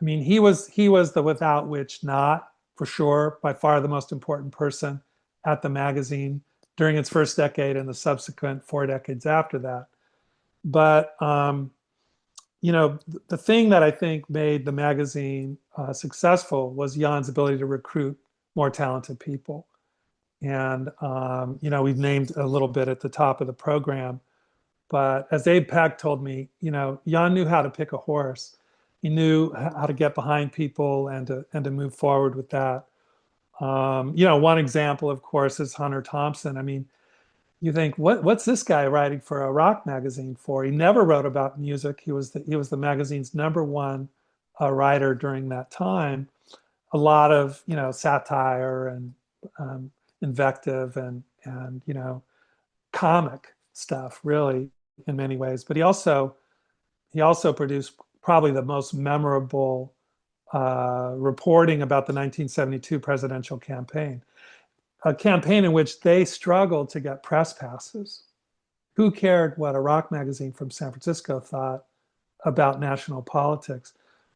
I mean, he was the without which not, for sure, by far the most important person at the magazine during its first decade and the subsequent 4 decades after that. But the thing that I think made the magazine successful was Jan's ability to recruit more talented people. And we've named a little bit at the top of the program. But as Abe Pack told me, Jan knew how to pick a horse. He knew how to get behind people and to move forward with that. One example, of course, is Hunter Thompson. I mean, you think, what's this guy writing for a rock magazine for? He never wrote about music. He was the magazine's #1 writer during that time. A lot of satire and invective and comic stuff, really, in many ways. But he also he also produced probably the most memorable reporting about the 1972 presidential campaign, a campaign in which they struggled to get press passes. Who cared what a rock magazine from San Francisco thought about national politics?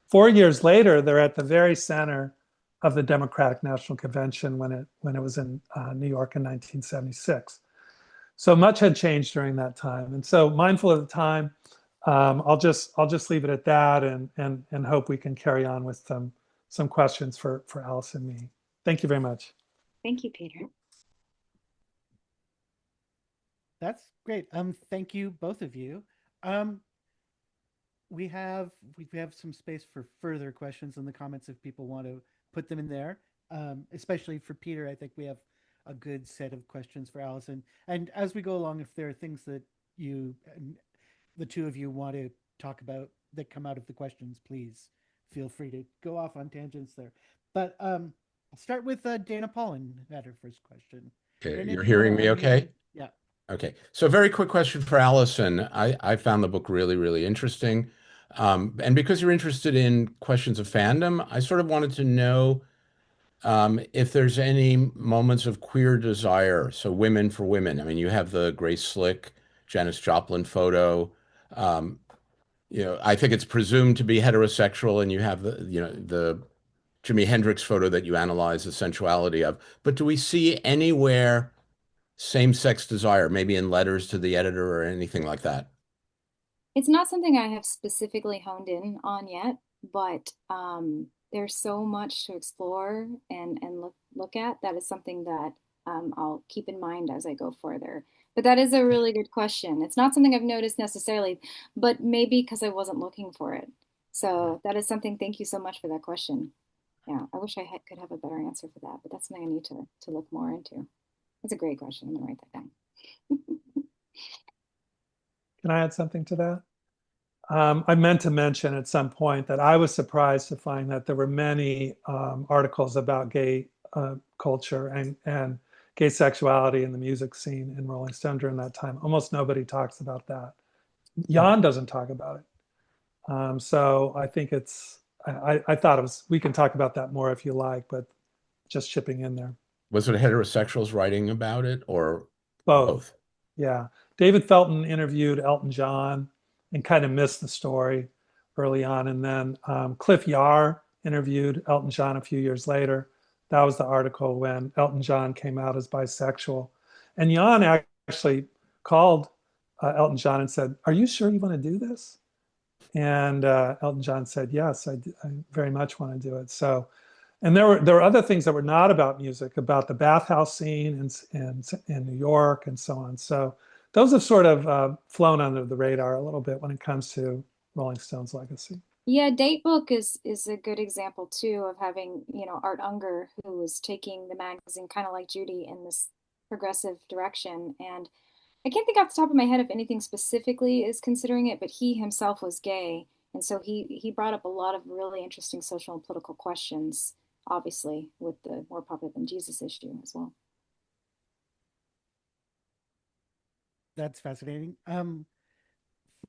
4 years later, they're at the very center of the Democratic National Convention when it was in New York in 1976. So much had changed during that time, and so mindful of the time, I'll just leave it at that, and hope we can carry on with some questions for Alice and me. Thank you very much. Thank you, Peter. That's great. Thank you, both of you. We have some space for further questions in the comments if people want to put them in there. Especially for Peter, I think we have a good set of questions for Allison. And as we go along, if there are things that the two of you want to talk about that come out of the questions, please feel free to go off on tangents there. But I'll start with Dana Paulin, had her first question. Okay, Dana, you're do you wanna hearing me okay? Yeah. Okay, so very quick question for Allison. I found the book really, really interesting. And because you're interested in questions of fandom, I sort of wanted to know if there's any moments of queer desire. So women for women. I mean, you have the Grace Slick, Janis Joplin photo. I think it's presumed to be heterosexual, and you have the Jimi Hendrix photo that you analyze the sensuality of. But do we see anywhere same-sex desire, maybe in letters to the editor or anything like that? It's not something I have specifically honed in on yet, but there's so much to explore and look at. That is something that I'll keep in mind as I go further. But that is a really good question. It's not something I've noticed necessarily, but maybe because I wasn't looking for it. So that is something, thank you so much for that question. Yeah, I wish I could have a better answer for that, but that's something I need to look more into. That's a great question. I'm gonna write that down. Can I add something to that? I meant to mention at some point that I was surprised to find that there were many articles about gay culture and gay sexuality in the music scene in Rolling Stone during that time. Almost nobody talks about that. Jan doesn't talk about it. So I think I thought it was, we can talk about that more if you like, but just chipping in there. Was it heterosexuals writing about it or Both? Yeah. David Felton interviewed Elton John and kind of missed the story early on. And then Cliff Yarr interviewed Elton John a few years later. That was the article when Elton John came out as bisexual. And Jan actually called Elton John and said, "Are you sure you want to do this?" And Elton John said, "Yes, I very much want to do it." So, and there were other things that were not about music, about the bathhouse scene in New York and so on. So those have sort of flown under the radar a little bit when it comes to Rolling Stone's legacy. Yeah, Datebook is a good example too of having, Art Unger, who was taking the magazine kind of like Judy in this progressive direction. And I can't think off the top of my head if anything specifically is considering it, but he himself was gay. And so he brought up a lot of really interesting social and political questions, obviously, with the More Popular Than Jesus issue as well. That's fascinating.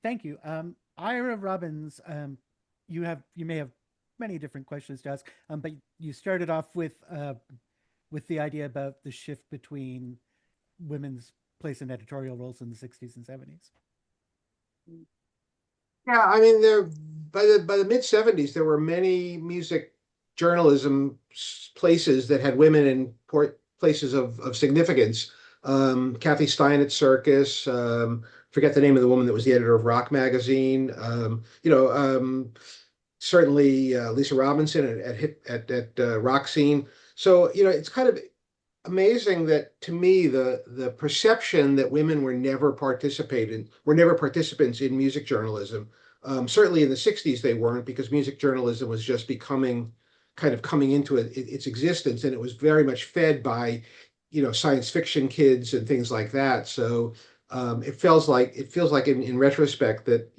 Thank you. Ira Robbins, you may have many different questions to ask, but you started off with the idea about the shift between women's place in editorial roles in the 60s and 70s. Yeah, I mean, by the mid 70s, there were many music journalism places that had women in places of significance. Kathy Stein at Circus, forget the name of the woman that was the editor of Rock Magazine. Certainly Lisa Robinson at Rock Scene. So it's kind of amazing that, to me, the perception that women were never participants in music journalism. Certainly in the 60s they weren't, because music journalism was just coming into its existence, and it was very much fed by science fiction kids and things like that. So it feels like in retrospect that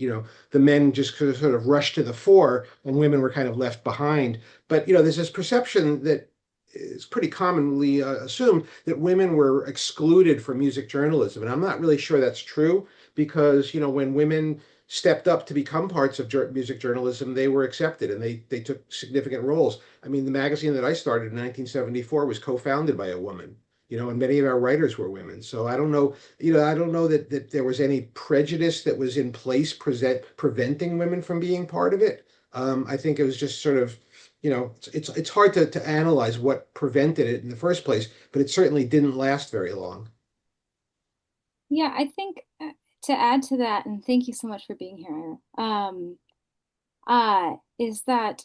the men just sort of rushed to the fore and women were kind of left behind. But there's this perception that is pretty commonly assumed that women were excluded from music journalism, and I'm not really sure that's true, because when women stepped up to become parts of music journalism, they were accepted and they took significant roles. I mean, the magazine that I started in 1974 was co-founded by a woman, and many of our writers were women. So I don't know, I don't know that there was any prejudice that was in place preventing women from being part of it. I think it was just sort of, it's hard to analyze what prevented it in the first place, but it certainly didn't last very long. Yeah, I think to add to that, and thank you so much for being here, is that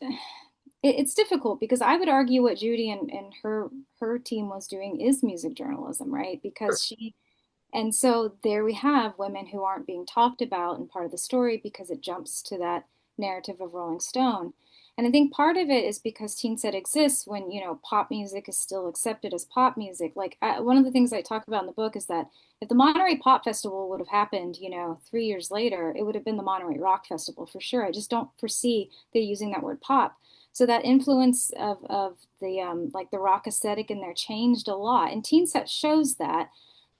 it's difficult because I would argue what Judy and her team was doing is music journalism, right? Because and so there we have women who aren't being talked about and part of the story because it jumps to that narrative of Rolling Stone. And I think part of it is because TeenSet exists when, pop music is still accepted as pop music. Like one of the things I talk about in the book is that if the Monterey Pop Festival would have happened, 3 years later, it would have been the Monterey Rock Festival for sure. I just don't foresee they're using that word pop. So that influence of the like the rock aesthetic in there changed a lot. And TeenSet shows that.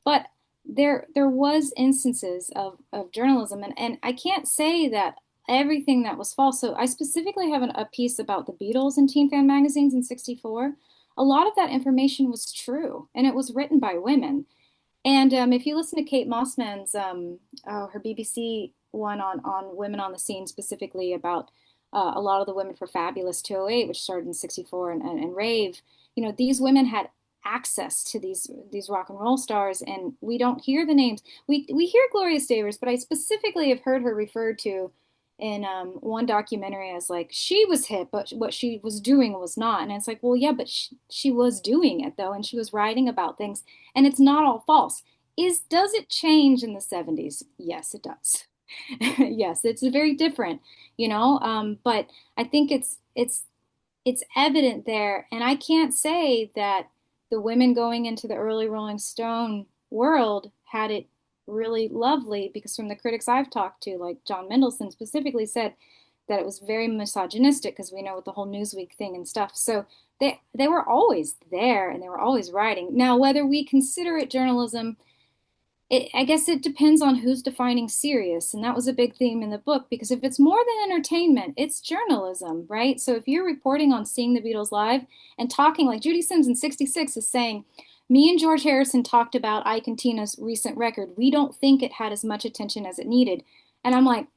But there was instances of journalism, and I can't say that everything that was false. So I specifically have a piece about the Beatles in Teen Fan magazines in '64. A lot of that information was true, and it was written by women. And if you listen to Kate Mossman's her BBC one on women on the scene, specifically about a lot of the women for Fabulous 208, which started in '64, and Rave, these women had access to these rock and roll stars, and we don't hear the names. We hear Gloria Stevens, but I specifically have heard her referred to in one documentary as like she was hip, but what she was doing was not. And it's like, well, yeah, but she was doing it though, and she was writing about things, and it's not all false. Does it change in the '70s? Yes, it does. Yes, it's very different, but I think it's evident there, and I can't say that the women going into the early Rolling Stone world had it really lovely, because from the critics I've talked to, like John Mendelsohn specifically said that it was very misogynistic, because we know with the whole Newsweek thing and stuff. So they were always there and they were always writing. Now, whether we consider it journalism, I guess it depends on who's defining serious. And that was a big theme in the book, because if it's more than entertainment, it's journalism, right? So if you're reporting on seeing the Beatles live and talking, like Judy Sims in '66 is saying, me and George Harrison talked about Ike and Tina's recent record. We don't think it had as much attention as it needed. And I'm like,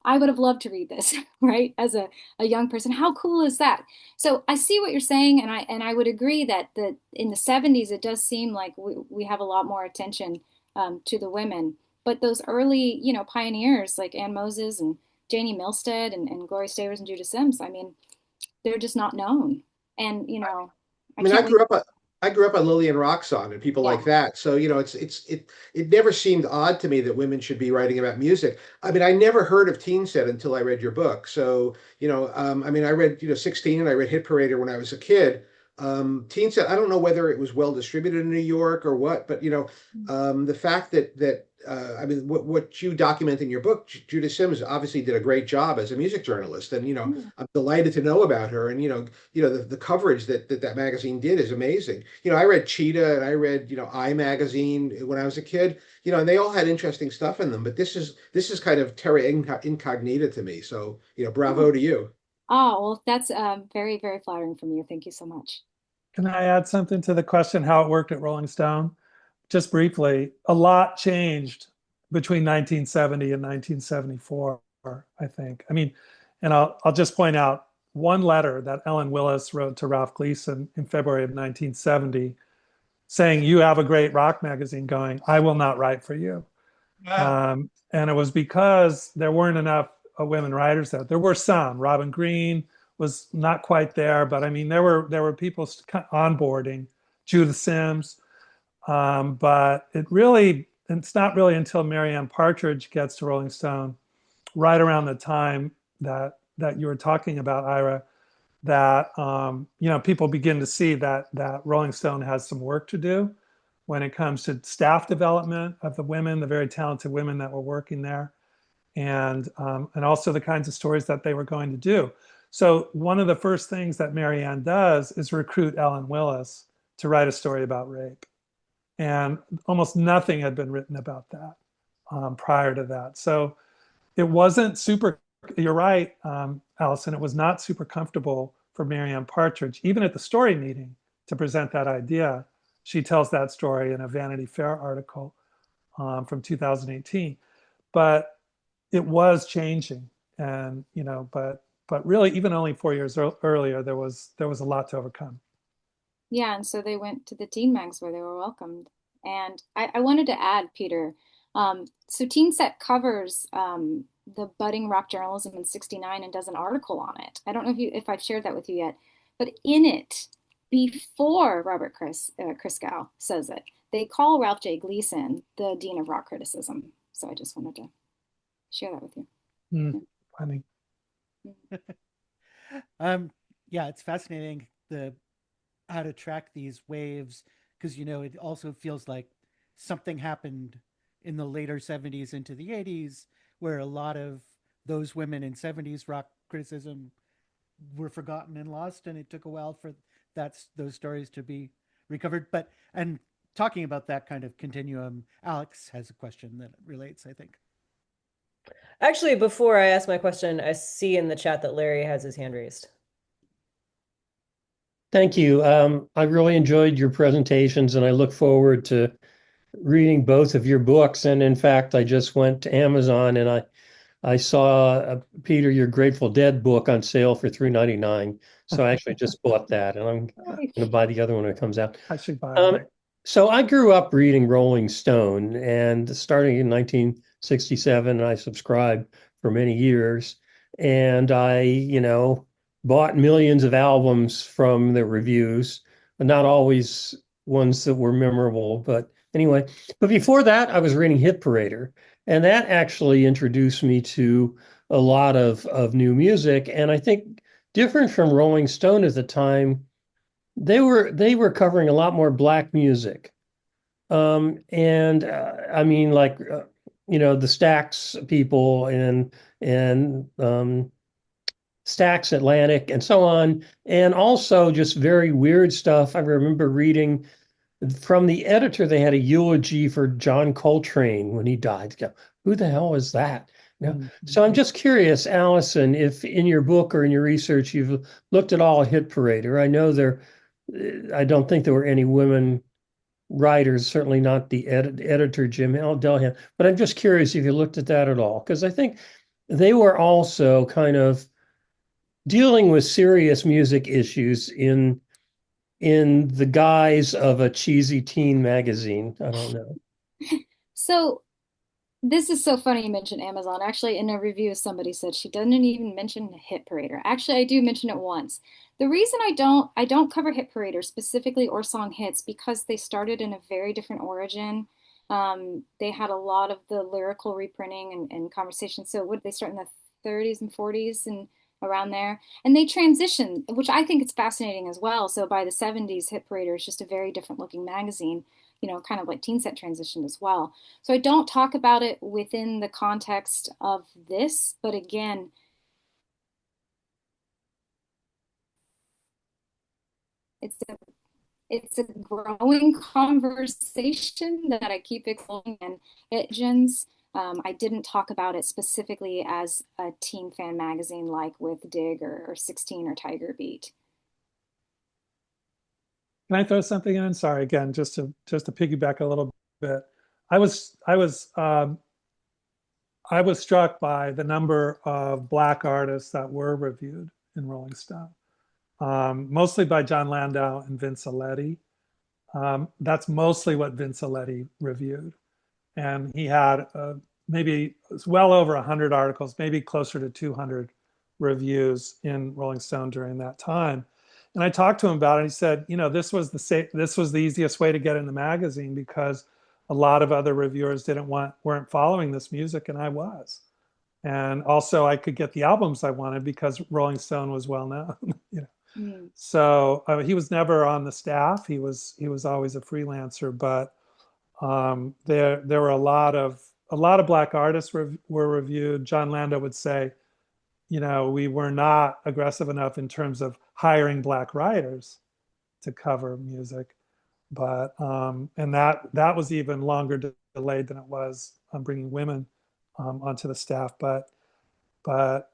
I would have loved to read this, right? As a young person, how cool is that? So I see what you're saying, and I would agree that in the '70s it does seem like we have a lot more attention to the women. But those early, pioneers like Ann Moses and Janie Milstead and Gloria Stevens and Judah Sims, I mean, they're just not known. And I mean, I grew up on Lillian Roxon and people like that. So, it never seemed odd to me that women should be writing about music. I mean, I never heard of TeenSet until I read your book. So, I mean, I read, 16 and I read Hit Parader when I was a kid. TeenSet, I don't know whether it was well distributed in New York or what, but the fact that I mean, what you document in your book, Judith Sims obviously did a great job as a music journalist, and I'm delighted to know about her, and the coverage that magazine did is amazing. I read Cheetah and I read I Magazine when I was a kid, and they all had interesting stuff in them, but this is kind of terra incognita to me. So bravo to you. Oh, well, that's very, very flattering from you. Thank you so much. Can I add something to the question, how it worked at Rolling Stone? Just briefly, a lot changed between 1970 and 1974, I think. I mean, and I'll just point out one letter that Ellen Willis wrote to Ralph Gleason in February of 1970 saying, "You have a great rock magazine going. I will not write for you." And it was because there weren't enough women writers there. There were some. Robin Green was not quite there, but I mean, there were people onboarding, Judith Sims. But it's not really until Marianne Partridge gets to Rolling Stone, right around the time that you were talking about, Ira, that people begin to see that Rolling Stone has some work to do when it comes to staff development of the women, the very talented women that were working there, and also the kinds of stories that they were going to do. So one of the first things that Marianne does is recruit Ellen Willis to write a story about rape. And almost nothing had been written about that prior to that. So it wasn't super, you're right, Allison, it was not super comfortable for Marianne Partridge, even at the story meeting, to present that idea. She tells that story in a Vanity Fair article from 2018. But it was changing. And, but really, even only 4 years earlier, there was a lot to overcome. Yeah, and so they went to the teen mags where they were welcomed. And I wanted to add, Peter, so TeenSet covers the budding rock journalism in '69 and does an article on it. I don't know if I've shared that with you yet, but in it, before Robert Christgau says it, they call Ralph J. Gleason the dean of rock criticism. So I just wanted to share that with you. Funny. Yeah, it's fascinating how to track these waves, because it also feels like something happened in the later 70s into the 80s where a lot of those women in 70s rock criticism were forgotten and lost, and it took a while for those stories to be recovered. And talking about that kind of continuum, Alex has a question that relates, I think. Actually, before I ask my question, I see in the chat that Larry has his hand raised. Thank you. I really enjoyed your presentations, and I look forward to reading both of your books. And in fact, I just went to Amazon and I saw Peter, your Grateful Dead book on sale for $3.99. So I actually just bought that, and I'm going to buy the other one when it comes out. I should buy it. So I grew up reading Rolling Stone, and starting in 1967, I subscribed for many years. And I bought millions of albums from the reviews, not always ones that were memorable, but anyway. But before that, I was reading Hit Parader, and that actually introduced me to a lot of new music. And I think different from Rolling Stone at the time, they were covering a lot more black music. And I mean, like the Stax people and Stax Atlantic and so on, and also just very weird stuff. I remember reading from the editor, they had a eulogy for John Coltrane when he died. Who the hell is that? So I'm just curious, Allison, if in your book or in your research you've looked at all Hit Parader. I know I don't think there were any women writers, certainly not the editor, Jim Delhan, but I'm just curious if you looked at that at all, because I think they were also kind of dealing with serious music issues in the guise of a cheesy teen magazine. I don't know. So this is so funny you mentioned Amazon. Actually, in a review, somebody said she doesn't even mention Hit Parader. Actually, I do mention it once. The reason I don't cover Hit Parader specifically or song hits because they started in a very different origin. They had a lot of the lyrical reprinting and conversation. So would they start in the 30s and 40s and around there? And they transitioned, which I think is fascinating as well. So by the 70s, Hit Parader is just a very different looking magazine, kind of like TeenSet transitioned as well. So I don't talk about it within the context of this, but again, it's a growing conversation that I keep exploring and it. I didn't talk about it specifically as a teen fan magazine like with Dig or 16 or Tiger Beat. Can I throw something in? Sorry, again, just to piggyback a little bit. I was struck by the number of Black artists that were reviewed in Rolling Stone, mostly by John Landau and Vince Aletti. That's mostly what Vince Aletti reviewed, and he had maybe it's well over 100 articles, maybe closer to 200 reviews in Rolling Stone during that time. And I talked to him about it. And he said, this was the easiest way to get in the magazine because a lot of other reviewers weren't following this music, and I was. And also, I could get the albums I wanted because Rolling Stone was well known. So he was never on the staff. He was always a freelancer. But there were a lot of Black artists were reviewed. John Landau would say, we were not aggressive enough in terms of hiring Black writers to cover music, but and that was even longer delayed than it was on bringing women onto the staff. But there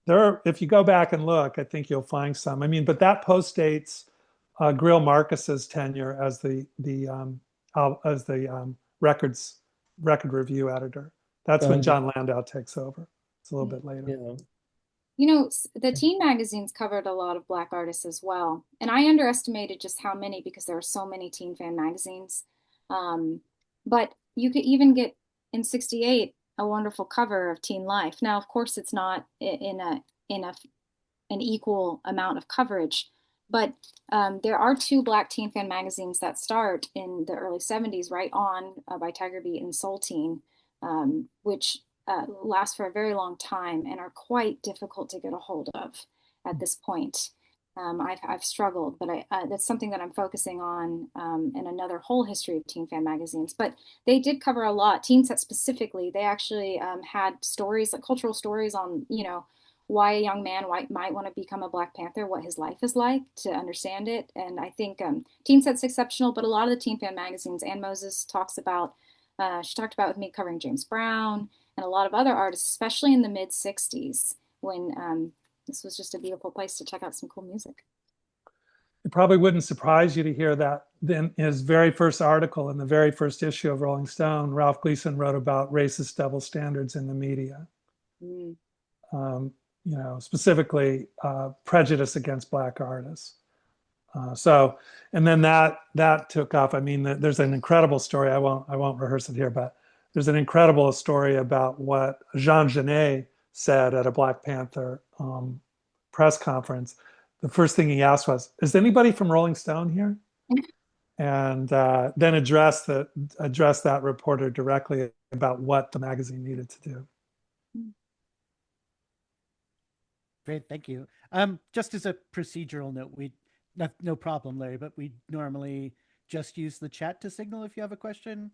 are, if you go back and look, I think you'll find some. I mean, but that postdates Grill Marcus's tenure as the record review editor. That's when John Landau takes over. It's a little bit later. Yeah. You know, the teen magazines covered a lot of Black artists as well. And I underestimated just how many because there are so many teen fan magazines. But you could even get in '68 a wonderful cover of Teen Life. Now, of course, it's not in an equal amount of coverage, but there are two Black teen fan magazines that start in the early '70s, Right On by Tiger Beat and Soul Teen, which last for a very long time and are quite difficult to get a hold of at this point. I've struggled, but that's something that I'm focusing on in another whole history of teen fan magazines. But they did cover a lot. TeenSet specifically, they actually had stories, like cultural stories on, you know, why a young man might want to become a Black Panther, what his life is like to understand it. And I think TeenSet's exceptional, but a lot of the teen fan magazines, Ann Moses talks about, she talked about with me covering James Brown and a lot of other artists, especially in the mid '60s when this was just a beautiful place to check out some cool music. It probably wouldn't surprise you to hear that in his very first article in the very first issue of Rolling Stone, Ralph Gleason wrote about racist double standards in the media. Mm. You know, specifically prejudice against Black artists. And then that took off. I mean, there's an incredible story. I won't rehearse it here, but there's an incredible story about what Jean Genet said at a Black Panther press conference. The first thing he asked was, "Is anybody from Rolling Stone here?" And then addressed that reporter directly about what the magazine needed to do. Great, thank you. Just as a procedural note, no problem, Larry, but we normally just use the chat to signal if you have a question,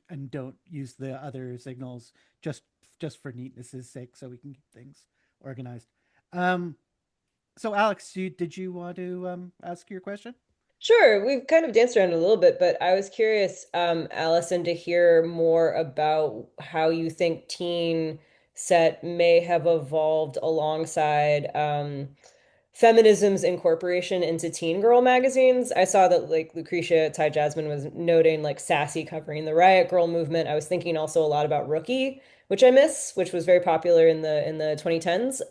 and don't use the other signals just for neatness' sake, so we can keep things organized. So Alex, did you want to ask your question? Sure, we've kind of danced around a little bit, but I was curious, Allison, to hear more about how you think TeenSet may have evolved alongside feminism's incorporation into teen girl magazines. I saw that like Lucretia Ty Jasmine was noting like Sassy covering the Riot Girl movement. I was thinking also a lot about Rookie, which I miss, which was very popular in the 2010s.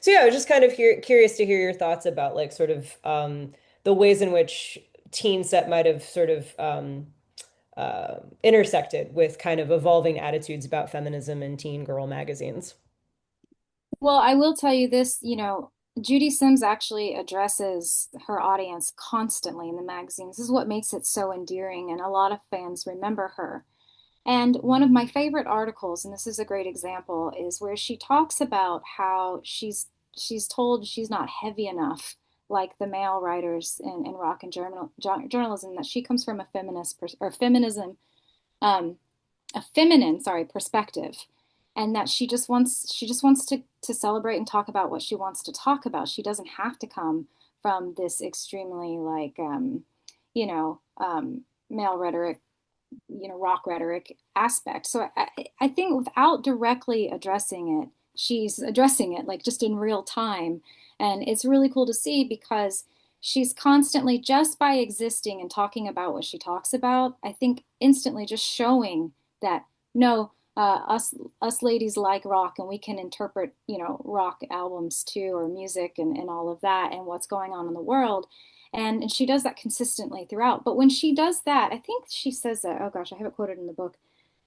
So yeah, I was just kind of curious to hear your thoughts about like sort of the ways in which TeenSet might have sort of intersected with kind of evolving attitudes about feminism in teen girl magazines. Well, I will tell you this, you know, Judy Sims actually addresses her audience constantly in the magazines. This is what makes it so endearing, and a lot of fans remember her. And one of my favorite articles, and this is a great example, is where she talks about how she's told she's not heavy enough like the male writers in rock and journalism, that she comes from a feminine, sorry, perspective, and that she just wants to celebrate and talk about what she wants to talk about. She doesn't have to come from this extremely like male rhetoric, rock rhetoric aspect. So I think without directly addressing it, she's addressing it like just in real time. And it's really cool to see because she's constantly, just by existing and talking about what she talks about, I think instantly just showing that no, us ladies like rock, and we can interpret, rock albums too, or music and all of that, and what's going on in the world. And she does that consistently throughout. But when she does that, I think she says that, oh gosh, I have it quoted in the book,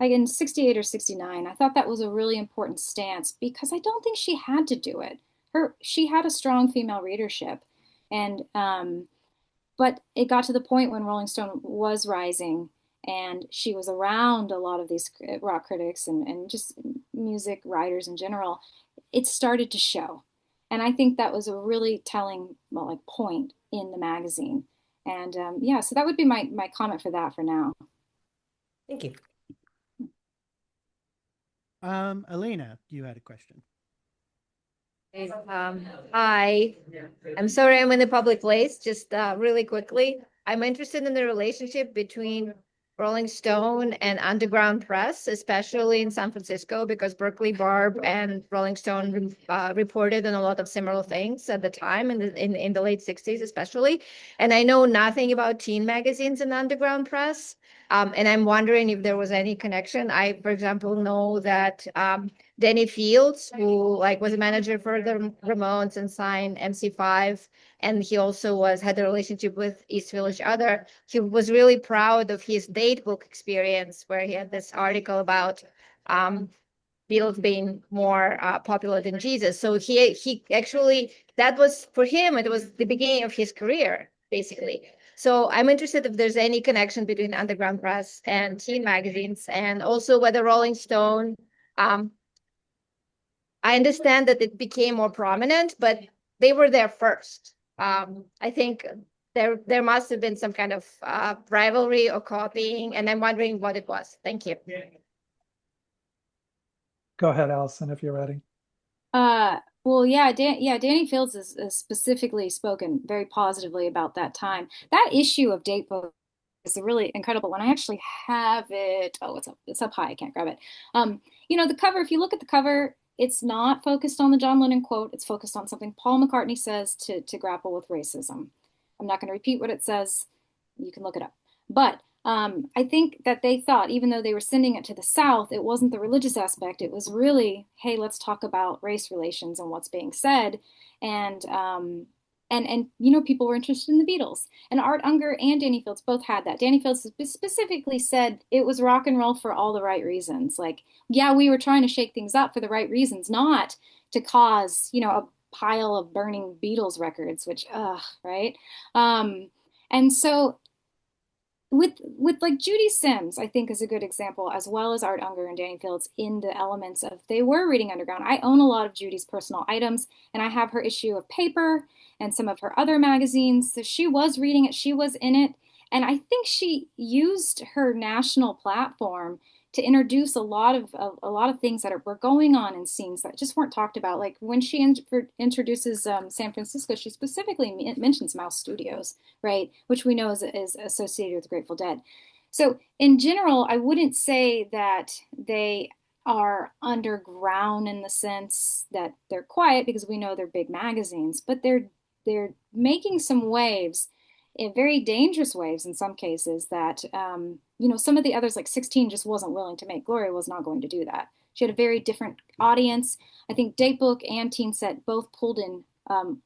like in '68 or '69. I thought that was a really important stance because I don't think she had to do it. She had a strong female readership. And but it got to the point when Rolling Stone was rising and she was around a lot of these rock critics and just music writers in general, it started to show. And I think that was a really telling point in the magazine. And yeah, so that would be my comment for that for now. Thank you. Elena, you had a question. Hi, I'm sorry I'm in the public place. Just really quickly, I'm interested in the relationship between Rolling Stone and underground press, especially in San Francisco, because Berkeley Barb and Rolling Stone reported on a lot of similar things at the time in the late 60s, especially. And I know nothing about teen magazines and underground press. And I'm wondering if there was any connection. I, for example, know that Danny Fields, who was a manager for the Ramones and signed MC5, and he also had a relationship with East Village Other. He was really proud of his date book experience, where he had this article about Beatles being more popular than Jesus. So he actually, that was for him, it was the beginning of his career, basically. So I'm interested if there's any connection between underground press and teen magazines, and also whether Rolling Stone, I understand that it became more prominent, but they were there first. I think there must have been some kind of rivalry or copying, and I'm wondering what it was. Thank you. Go ahead, Allison, if you're ready. Well, yeah, Danny Fields has specifically spoken very positively about that time. That issue of Date Book is a really incredible one. I actually have it. Oh, it's up high. I can't grab it. The cover, if you look at the cover, it's not focused on the John Lennon quote. It's focused on something Paul McCartney says to grapple with racism. I'm not going to repeat what it says. You can look it up. But I think that they thought, even though they were sending it to the South, it wasn't the religious aspect. It was really, hey, let's talk about race relations and what's being said. And people were interested in the Beatles. And Art Unger and Danny Fields both had that. Danny Fields specifically said it was rock and roll for all the right reasons. We were trying to shake things up for the right reasons, not to cause, a pile of burning Beatles records, which, right? And so with Judy Sims, I think is a good example, as well as Art Unger and Danny Fields, in the elements of they were reading underground. I own a lot of Judy's personal items, and I have her issue of Paper and some of her other magazines. So she was reading it, she was in it, and I think she used her national platform to introduce a lot of things that were going on in scenes that just weren't talked about. Like when she introduces San Francisco, she specifically mentions Mouse Studios, right? Which we know is associated with the Grateful Dead. So in general, I wouldn't say that they are underground in the sense that they're quiet, because we know they're big magazines, but they're making some waves, very dangerous waves in some cases, that some of the others, like 16, just wasn't willing to make. Gloria was not going to do that. She had a very different audience. I think Datebook and TeenSet both pulled in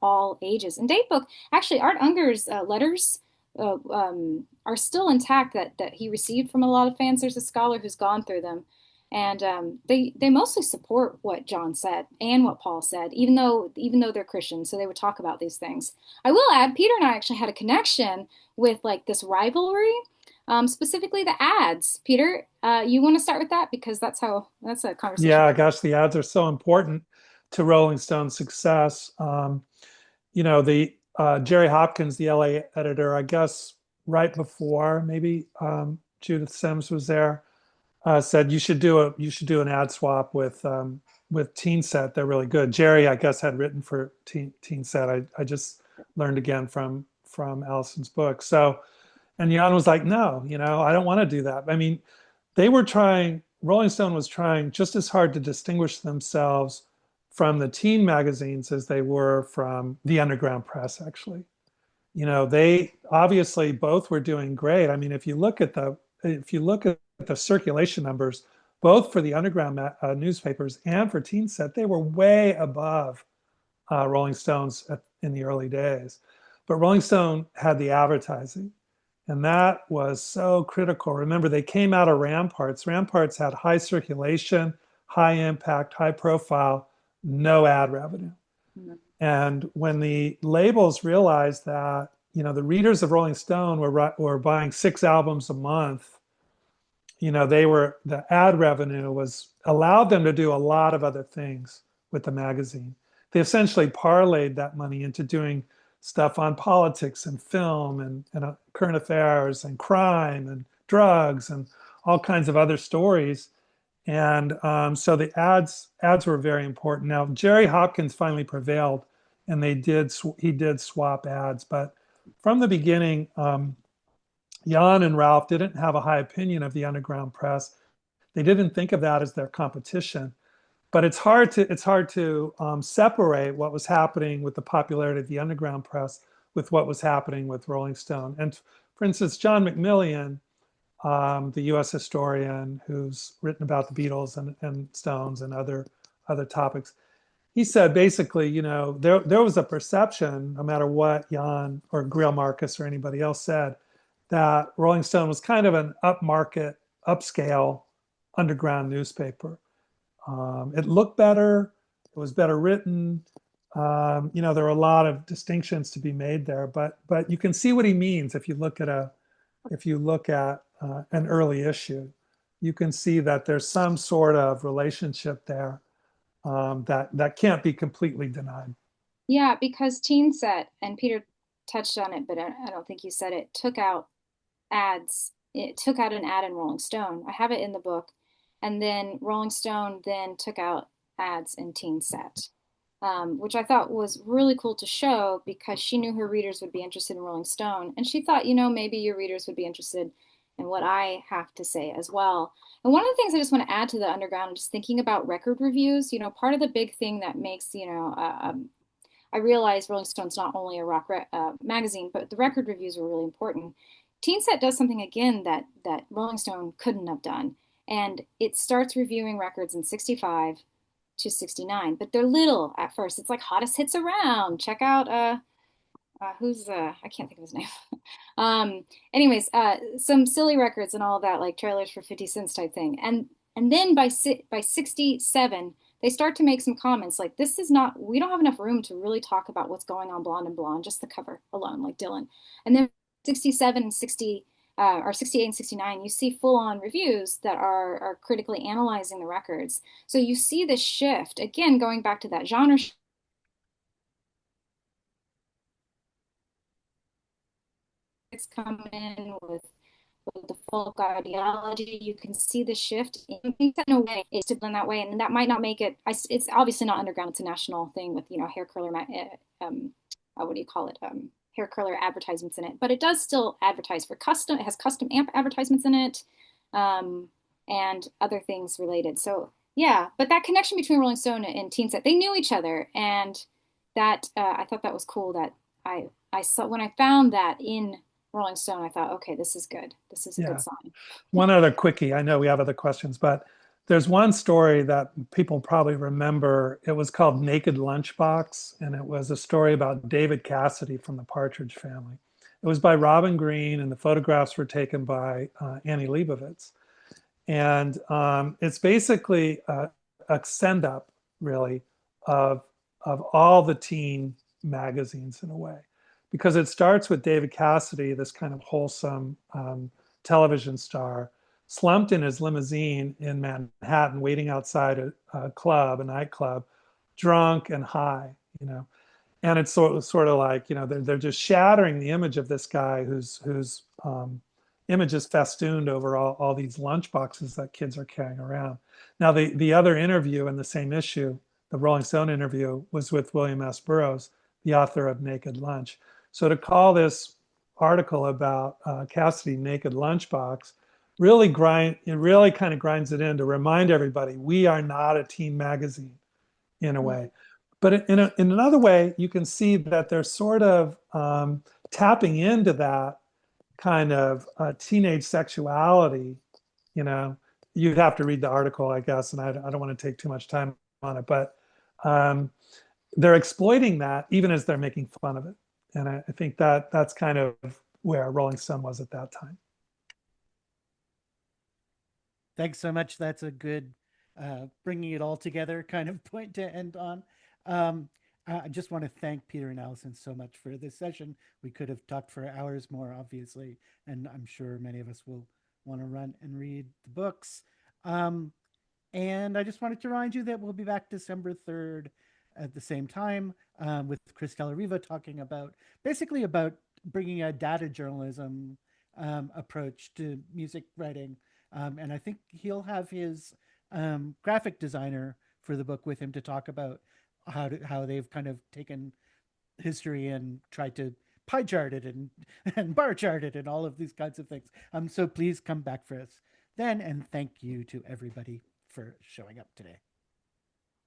all ages. And Datebook, actually, Art Unger's letters are still intact that he received from a lot of fans. There's a scholar who's gone through them. And they mostly support what John said and what Paul said, even though they're Christians. So they would talk about these things. I will add, Peter and I actually had a connection with this rivalry, specifically the ads. Peter, you want to start with that, because that's a conversation. Yeah, gosh, the ads are so important to Rolling Stone's success. The Jerry Hopkins, the LA editor, I guess right before maybe Judith Sims was there, said you should do an ad swap with TeenSet. They're really good. Jerry, I guess, had written for TeenSet. I just learned again from Allison's book. So, and Jan was like, no, I don't want to do that. I mean, Rolling Stone was trying just as hard to distinguish themselves from the teen magazines as they were from the underground press, actually. They obviously both were doing great. I mean, if you look at the circulation numbers, both for the underground newspapers and for TeenSet, they were way above Rolling Stone's in the early days. But Rolling Stone had the advertising, and that was so critical. Remember, they came out of Ramparts. Ramparts had high circulation, high impact, high profile, no ad revenue. Mm-hmm. And when the labels realized that, the readers of Rolling Stone were buying 6 albums a month, the ad revenue allowed them to do a lot of other things with the magazine. They essentially parlayed that money into doing stuff on politics and film and current affairs and crime and drugs and all kinds of other stories. And so the ads were very important. Now, Jerry Hopkins finally prevailed, and he did swap ads. But from the beginning, Jan and Ralph didn't have a high opinion of the underground press. They didn't think of that as their competition. But it's hard to separate what was happening with the popularity of the underground press with what was happening with Rolling Stone. And for instance, John McMillian, the U.S. historian who's written about the Beatles and Stones and other topics, he said basically, there was a perception, no matter what Jan or Greil Marcus or anybody else said, that Rolling Stone was kind of an upmarket, upscale underground newspaper. It looked better. It was better written. There are a lot of distinctions to be made there, but you can see what he means if you look at an early issue. You can see that there's some sort of relationship there that can't be completely denied. Yeah, because TeenSet, and Peter touched on it, but I don't think you said it, took out ads. It took out an ad in Rolling Stone. I have it in the book. And then Rolling Stone then took out ads in TeenSet, which I thought was really cool to show because she knew her readers would be interested in Rolling Stone. And she thought, maybe your readers would be interested in what I have to say as well. And one of the things I just want to add to the underground, just thinking about record reviews, part of the big thing that makes, I realize Rolling Stone's not only a rock magazine, but the record reviews were really important. TeenSet does something again that Rolling Stone couldn't have done. And it starts reviewing records in 65 to 69, but they're little at first. It's like hottest hits around. Check out who's I can't think of his name. Anyways, some silly records and all that, like trailers for 50 cents type thing. And then by 67, they start to make some comments like, we don't have enough room to really talk about what's going on Blonde and Blonde, just the cover alone, like Dylan. And then 67 and 60 or 68 and 69, you see full-on reviews that are critically analyzing the records. So you see this shift, again, going back to that genre it's come in with the folk ideology. You can see the shift in a way. It's in that way, and that might not make it. It's obviously not underground. It's a national thing with hair curler. What do you call it? Hair curler advertisements in it, but it does still advertise for custom. It has custom amp advertisements in it, and other things related. So yeah, but that connection between Rolling Stone and TeenSet, they knew each other, and that I thought that was cool. That I saw when I found that in Rolling Stone, I thought, okay, this is good. This is a good sign. One other quickie. I know we have other questions, but there's one story that people probably remember. It was called Naked Lunchbox, and it was a story about David Cassidy from the Partridge Family. It was by Robin Green, and the photographs were taken by Annie Leibovitz. And it's basically a send-up, really, of all the teen magazines in a way. Because it starts with David Cassidy, this kind of wholesome television star, slumped in his limousine in Manhattan, waiting outside a nightclub, drunk and high, And it's sort of like, they're just shattering the image of this guy whose image is festooned over all these lunch boxes that kids are carrying around. Now, the other interview in the same issue, the Rolling Stone interview, was with William S. Burroughs, the author of Naked Lunch. So to call this article about Cassidy Naked Lunchbox really kind of grinds it in to remind everybody we are not a teen magazine in a way. But in another way, you can see that they're sort of tapping into that kind of teenage sexuality. You'd have to read the article, I guess, and I don't want to take too much time on it, but they're exploiting that even as they're making fun of it. And I think that's kind of where Rolling Stone was at that time. Thanks so much. That's a good bringing it all together kind of point to end on. I just want to thank Peter and Allison so much for this session. We could have talked for hours more, obviously, and I'm sure many of us will want to run and read the books. And I just wanted to remind you that we'll be back December 3rd at the same time with Chris Dellariva talking about bringing a data journalism approach to music writing. And I think he'll have his graphic designer for the book with him to talk about how they've kind of taken history and tried to pie charted and bar charted and all of these kinds of things. So please come back for us then, and thank you to everybody for showing up today.